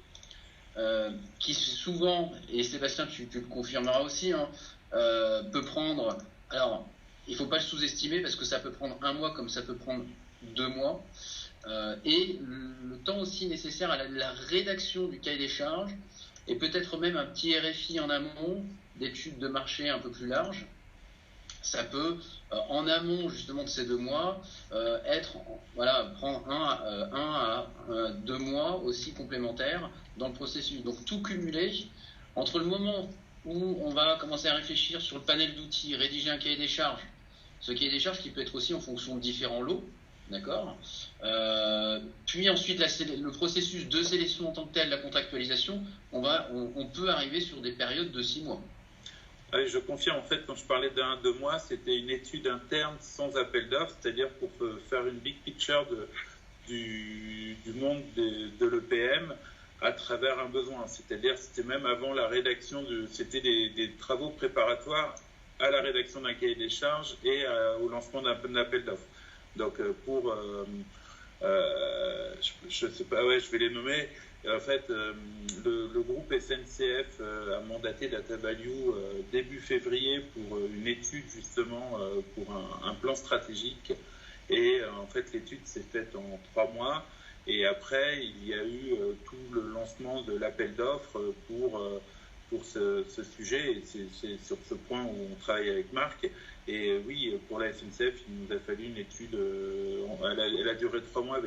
qui souvent, et Sébastien, tu le confirmeras aussi, peut prendre... Alors, il ne faut pas le sous-estimer, parce que ça peut prendre 1 mois comme ça peut prendre 2 mois. Et le temps aussi nécessaire à la rédaction du cahier des charges, et peut-être même un petit RFI en amont, d'études de marché un peu plus larges. Ça peut, en amont justement de ces 2 mois, prendre 1 à 2 mois aussi complémentaires dans le processus. Donc tout cumulé, entre le moment où on va commencer à réfléchir sur le panel d'outils, rédiger un cahier des charges, ce cahier des charges qui peut être aussi en fonction de différents lots, D'accord. Puis ensuite, le processus de sélection en tant que tel, la contractualisation, on peut arriver sur des périodes de 6 mois. Oui, je confirme, en fait, quand je parlais d'un 2 mois, c'était une étude interne sans appel d'offres, c'est-à-dire pour faire une big picture du monde de l'EPM à travers un besoin. C'est-à-dire, c'était même avant la rédaction, c'était des travaux préparatoires à la rédaction d'un cahier des charges et au lancement d'un appel d'offres. Donc, je sais pas, ouais, je vais les nommer. En fait, le groupe SNCF a mandaté Data Value début février pour une étude justement pour un plan stratégique. Et en fait, l'étude s'est faite en 3 mois. Et après, il y a eu tout le lancement de l'appel d'offres pour ce sujet. Et c'est sur ce point où on travaille avec Marc. Et oui, pour la SNCF, il nous a fallu une étude. Elle a duré 3 mois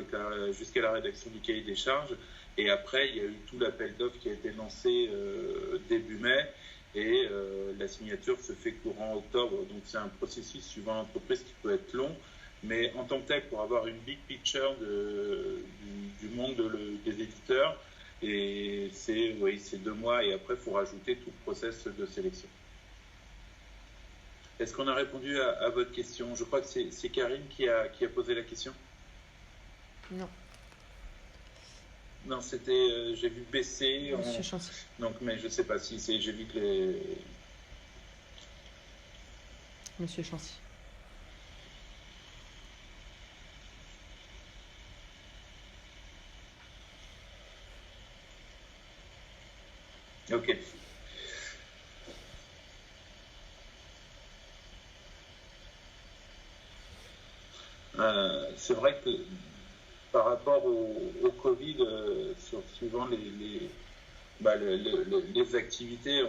jusqu'à la rédaction du cahier des charges. Et après, il y a eu tout l'appel d'offres qui a été lancé début mai. Et la signature se fait courant octobre. Donc c'est un processus suivant l'entreprise qui peut être long. Mais en tant que tel, pour avoir une big picture du monde des éditeurs, et c'est 2 mois. Et après, il faut rajouter tout le process de sélection. Est-ce qu'on a répondu à votre question? Je crois que c'est Karine qui a posé la question. Non. Non, c'était, j'ai vu baisser. Monsieur Chancy. Donc, mais je sais pas si c'est, j'ai vu que les. Monsieur Chancy. Ok. C'est vrai que par rapport au Covid, suivant les activités,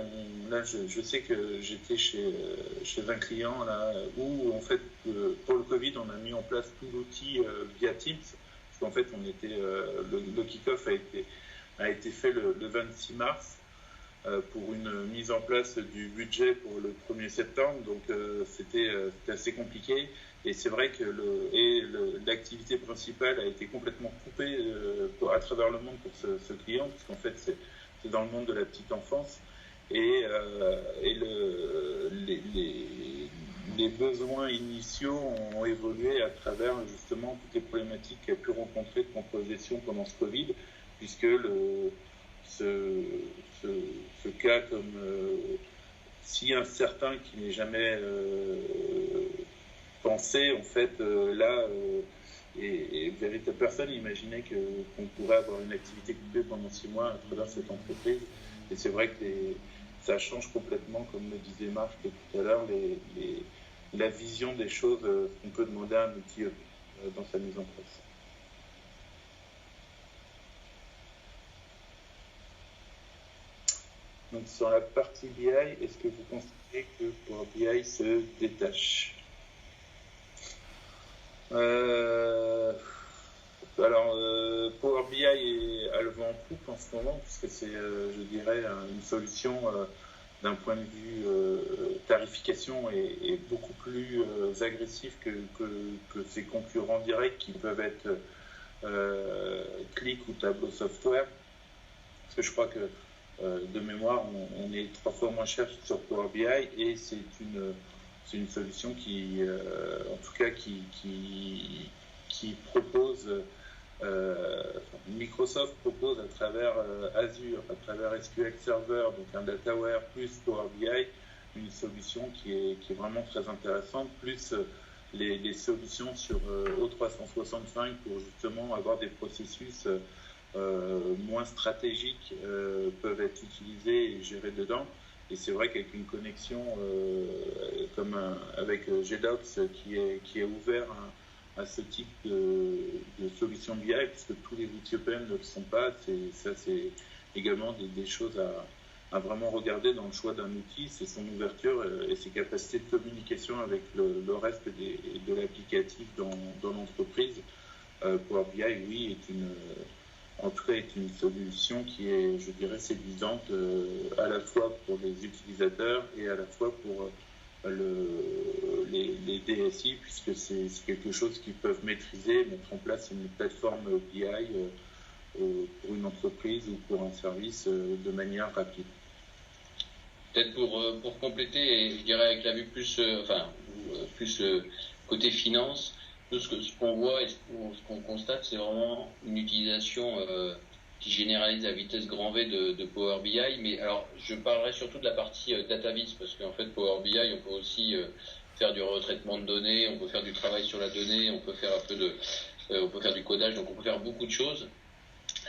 là je sais que j'étais chez un client là, où en fait pour le Covid on a mis en place tout l'outil via Teams, parce qu'en fait le kick-off a été fait le 26 mars pour une mise en place du budget pour le 1er septembre, donc c'était assez compliqué. Et c'est vrai que l'activité principale a été complètement coupée à travers le monde pour ce client, puisqu'en fait c'est dans le monde de la petite enfance. Et les besoins initiaux ont évolué à travers justement toutes les problématiques qu'a pu rencontrer de composition pendant ce Covid, puisque ce cas comme si incertain qui n'est jamais pensé, en fait, et véritable personne imaginait qu'on pourrait avoir une activité coupée pendant 6 mois à travers cette entreprise. Et c'est vrai que ça change complètement, comme le disait Marc tout à l'heure, la vision des choses qu'on peut demander à un outil dans sa mise en place. Donc sur la partie BI, est-ce que vous considérez que Power BI se détache? Alors, Power BI a le vent en poupe en ce moment, puisque c'est, je dirais, une solution d'un point de vue tarification est beaucoup plus agressif que ses concurrents directs qui peuvent être Qlik ou Tableau Software. Parce que je crois que de mémoire, on est 3 fois moins cher sur Power BI et c'est une solution qui, en tout cas, qui propose, Microsoft propose à travers Azure, à travers SQL Server, donc un DataWare plus Power BI, une solution qui est vraiment très intéressante, plus les solutions sur O365 pour justement avoir des processus moins stratégiques peuvent être utilisés et gérés dedans. Et c'est vrai qu'avec une connexion avec GDocs qui est ouvert à ce type de solution BI, puisque tous les outils EPM ne le sont pas, c'est également des choses à vraiment regarder dans le choix d'un outil, c'est son ouverture et ses capacités de communication avec le reste de l'applicatif dans l'entreprise. Power BI, oui, en tout cas, est une solution qui est, je dirais, séduisante à la fois pour les utilisateurs et à la fois pour les DSI, puisque c'est quelque chose qu'ils peuvent maîtriser, mettre en place une plateforme BI pour une entreprise ou pour un service de manière rapide. Peut-être pour compléter, et je dirais avec la vue plus côté finance, nous, ce qu'on voit et ce qu'on constate, c'est vraiment une utilisation qui généralise à vitesse grand V de Power BI. Mais alors, je parlerai surtout de la partie DataVis, parce qu'en fait, Power BI, on peut aussi faire du retraitement de données, on peut faire du travail sur la donnée, on peut faire on peut faire du codage, donc on peut faire beaucoup de choses.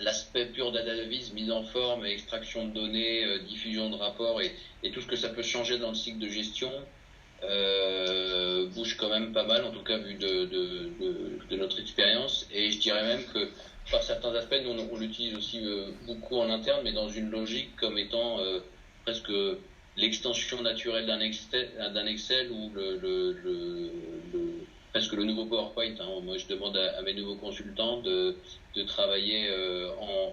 L'aspect pur DataVis, mise en forme, extraction de données, diffusion de rapports et tout ce que ça peut changer dans le cycle de gestion bouge quand même pas mal, en tout cas vu de notre expérience. Et je dirais même que par certains aspects, nous on l'utilise aussi beaucoup en interne, mais dans une logique comme étant presque l'extension naturelle d'un Excel ou presque le nouveau PowerPoint. Moi, je demande à mes nouveaux consultants de travailler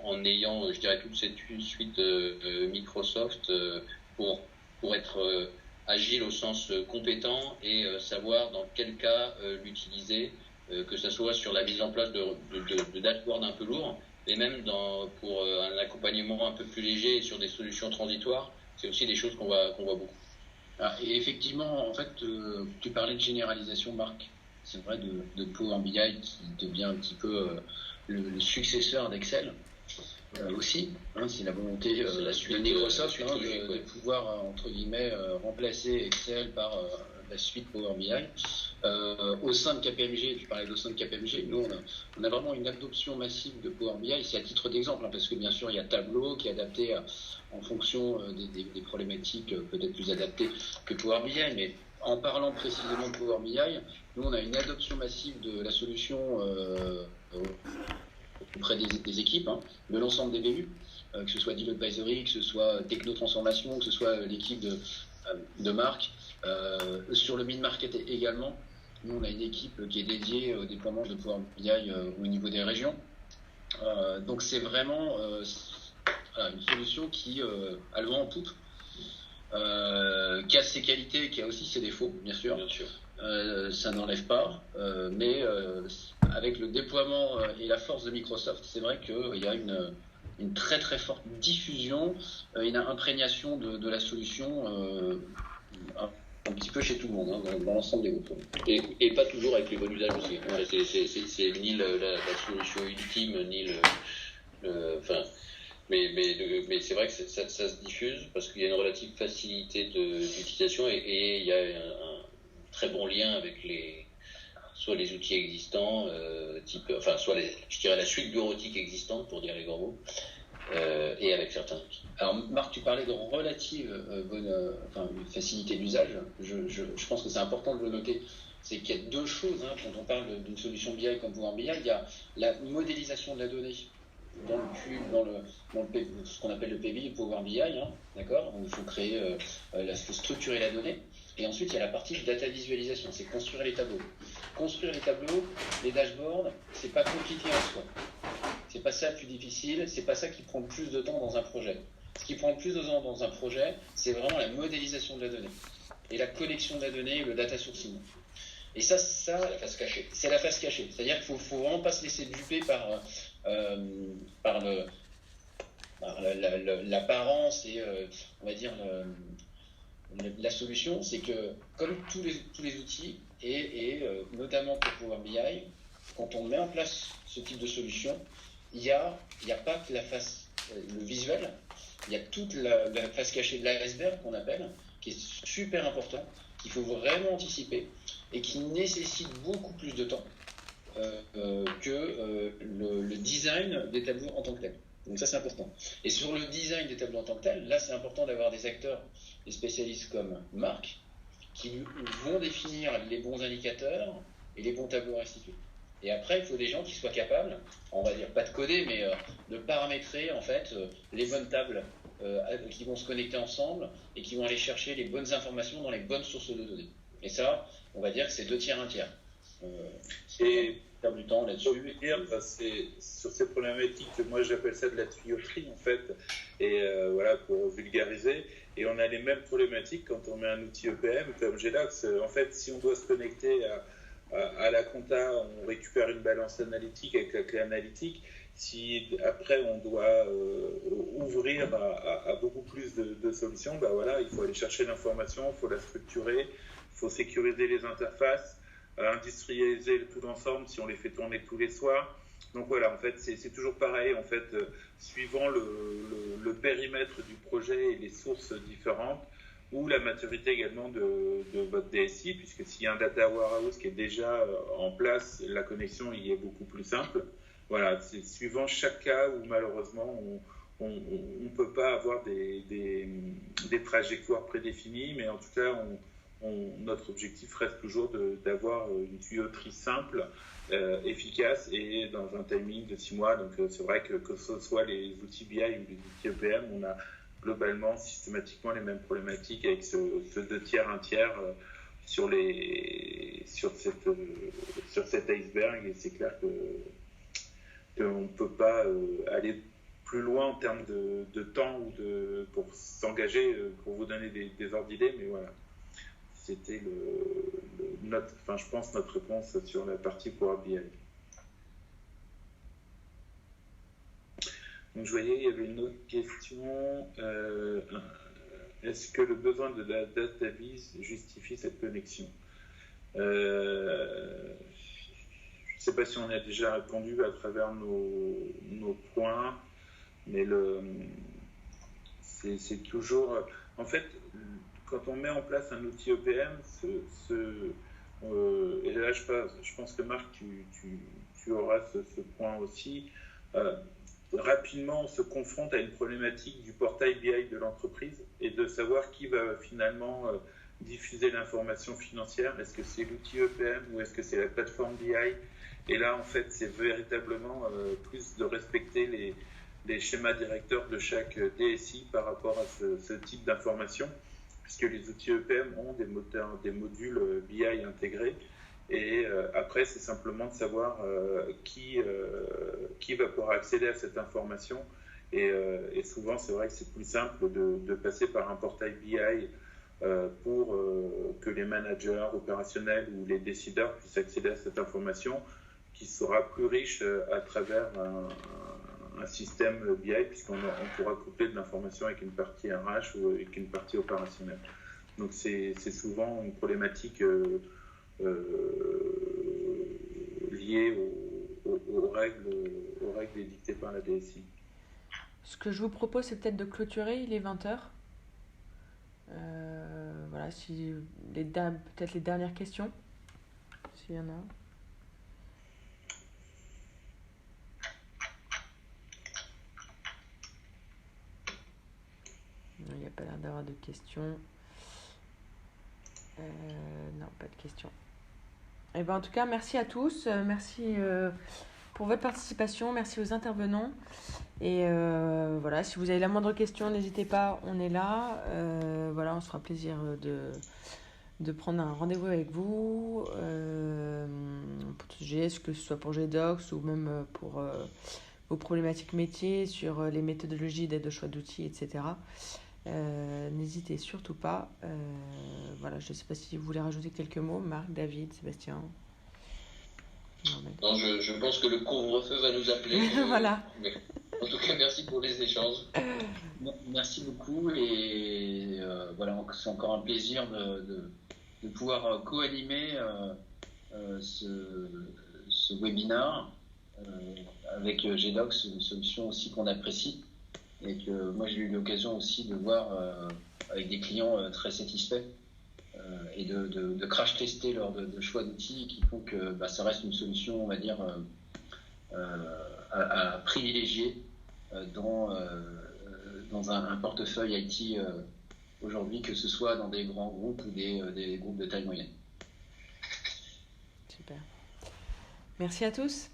en ayant, je dirais, toute cette suite Microsoft pour être agile au sens compétent et savoir dans quel cas l'utiliser, que ce soit sur la mise en place de dashboards un peu lourds, mais même pour un accompagnement un peu plus léger et sur des solutions transitoires. C'est aussi des choses qu'on voit beaucoup. Et effectivement, en fait, tu parlais de généralisation, Marc. C'est vrai de Power BI qui devient un petit peu le successeur d'Excel aussi. C'est la volonté la suite de Microsoft logique, de pouvoir, entre guillemets, remplacer Excel par la suite Power BI. Au sein de KPMG, tu parlais au sein de KPMG, nous on a vraiment une adoption massive de Power BI. C'est à titre d'exemple, parce que bien sûr il y a Tableau qui est adapté en fonction des problématiques peut-être plus adaptées que Power BI, mais en parlant précisément de Power BI, nous on a une adoption massive de la solution auprès des équipes, de l'ensemble des BU, que ce soit Deal Advisory, que ce soit Techno Transformation, que ce soit l'équipe de Marc. Sur le mid-market également, nous on a une équipe qui est dédiée au déploiement de Power BI au niveau des régions. Donc c'est vraiment une solution qui a le vent en poupe, qui a ses qualités et qui a aussi ses défauts, bien sûr. Ça n'enlève pas, mais avec le déploiement et la force de Microsoft, c'est vrai qu'il y a une très très forte diffusion, une imprégnation de la solution un petit peu chez tout le monde, dans l'ensemble des groupes. Et pas toujours avec les bons usages aussi. C'est ni la solution ultime, ni mais c'est vrai que ça se diffuse parce qu'il y a une relative facilité d'utilisation et il y a un très bon lien avec soit les outils existants, je dirais la suite bureautique existante pour dire les grands mots, et avec certains outils. Alors Marc, tu parlais de relative facilité d'usage. Je pense que c'est important de le noter. C'est qu'il y a deux choses quand on parle d'une solution BI comme Power BI. Il y a la modélisation de la donnée dans ce qu'on appelle le PBI, le Power BI, d'accord. Donc, il faut créer, il faut structurer la donnée. Et ensuite, il y a la partie de data visualisation, c'est construire les tableaux. Construire les tableaux, les dashboards, c'est pas compliqué en soi. C'est pas ça le plus difficile, c'est pas ça qui prend le plus de temps dans un projet. Ce qui prend le plus de temps dans un projet, c'est vraiment la modélisation de la donnée et la collection de la donnée et le data sourcing. Et ça, la face cachée. C'est la face cachée. C'est-à-dire qu'il faut vraiment pas se laisser duper par l'apparence et on va dire la solution. C'est que comme tous les outils et notamment pour Power BI, quand on met en place ce type de solution, il y a pas que la face, le visuel, il y a toute la face cachée de l'iceberg qu'on appelle, qui est super important, qu'il faut vraiment anticiper et qui nécessite beaucoup plus de temps que le design des tableaux en tant que tel. Donc ça c'est important. Et sur le design des tableaux en tant que tel, là c'est important d'avoir des acteurs, des spécialistes comme Marc, qui vont définir les bons indicateurs et les bons tableaux à restituer. Et après, il faut des gens qui soient capables, on va dire pas de coder, mais de paramétrer en fait les bonnes tables qui vont se connecter ensemble et qui vont aller chercher les bonnes informations dans les bonnes sources de données. Et ça, on va dire que c'est 2 tiers, 1 tiers. Et perdre du temps là-dessus. C'est sur ces problématiques que moi j'appelle ça de la tuyauterie en fait, et voilà pour vulgariser. Et on a les mêmes problématiques quand on met un outil EPM comme GDocs. En fait, si on doit se connecter à la compta, on récupère une balance analytique avec la clé analytique. Si après on doit ouvrir à beaucoup plus de solutions, bah voilà, il faut aller chercher l'information, il faut la structurer, il faut sécuriser les interfaces, industrialiser le tout l'ensemble si on les fait tourner tous les soirs. Donc voilà, en fait, c'est toujours pareil, en fait, suivant le périmètre du projet et les sources différentes, ou la maturité également de votre DSI, puisque s'il y a un data warehouse qui est déjà en place, la connexion y est beaucoup plus simple. Voilà, c'est suivant chaque cas où malheureusement on ne peut pas avoir des trajectoires prédéfinies, mais en tout cas, notre objectif reste toujours d'avoir une tuyauterie simple, efficace et dans un timing de 6 mois. Donc c'est vrai que ce soit les outils BI ou les outils EPM, on a globalement systématiquement les mêmes problématiques avec ce 2 tiers, 1 tiers sur cet iceberg, et c'est clair qu'on ne peut pas aller plus loin en termes de temps ou pour s'engager, pour vous donner des ordres d'idées, mais voilà. C'était je pense notre réponse sur la partie Power BI. Donc je voyais, il y avait une autre question. Est-ce que le besoin de la database justifie cette connexion? Je ne sais pas si on a déjà répondu à travers nos points, mais c'est toujours... En fait, quand on met en place un outil EPM, et là je pense que Marc, tu auras ce point aussi, rapidement on se confronte à une problématique du portail BI de l'entreprise et de savoir qui va finalement diffuser l'information financière. Est-ce que c'est l'outil EPM ou est-ce que c'est la plateforme BI? Et là en fait c'est véritablement plus de respecter les schémas directeurs de chaque DSI par rapport à ce type d'information, puisque les outils EPM ont des modules BI intégrés. Et après, c'est simplement de savoir qui va pouvoir accéder à cette information. Et souvent, c'est vrai que c'est plus simple de passer par un portail BI pour que les managers opérationnels ou les décideurs puissent accéder à cette information, qui sera plus riche à travers un système BI, puisqu'on pourra couper de l'information avec une partie RH ou avec une partie opérationnelle. Donc c'est souvent une problématique liée aux règles édictées par la DSI. Ce que je vous propose, c'est peut-être de clôturer, il est 20h. Voilà, si peut-être les dernières questions, s'il y en a. Il n'y a pas l'air d'avoir de questions. Non, pas de questions. Et ben, en tout cas, merci à tous. Merci pour votre participation. Merci aux intervenants. Et voilà, si vous avez la moindre question, n'hésitez pas, on est là. Voilà, on se fera plaisir de prendre un rendez-vous avec vous pour tout sujet, que ce soit pour GDocs ou même pour vos problématiques métiers, sur les méthodologies d'aide au choix d'outils, etc. N'hésitez surtout pas. Voilà, je ne sais pas si vous voulez rajouter quelques mots, Marc, David, Sébastien. Non, je pense que le couvre-feu va nous appeler. Voilà. Mais, en tout cas, merci pour les échanges. Merci beaucoup, et voilà, c'est encore un plaisir de pouvoir co-animer ce webinaire avec GDocs, une solution aussi qu'on apprécie. Et que moi j'ai eu l'occasion aussi de voir avec des clients très satisfaits et de crash tester lors de choix d'outils qui font que ça reste une solution, on va dire, à privilégier dans un portefeuille IT aujourd'hui, que ce soit dans des grands groupes ou des groupes de taille moyenne. Super. Merci à tous.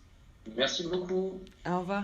Merci beaucoup. Au revoir.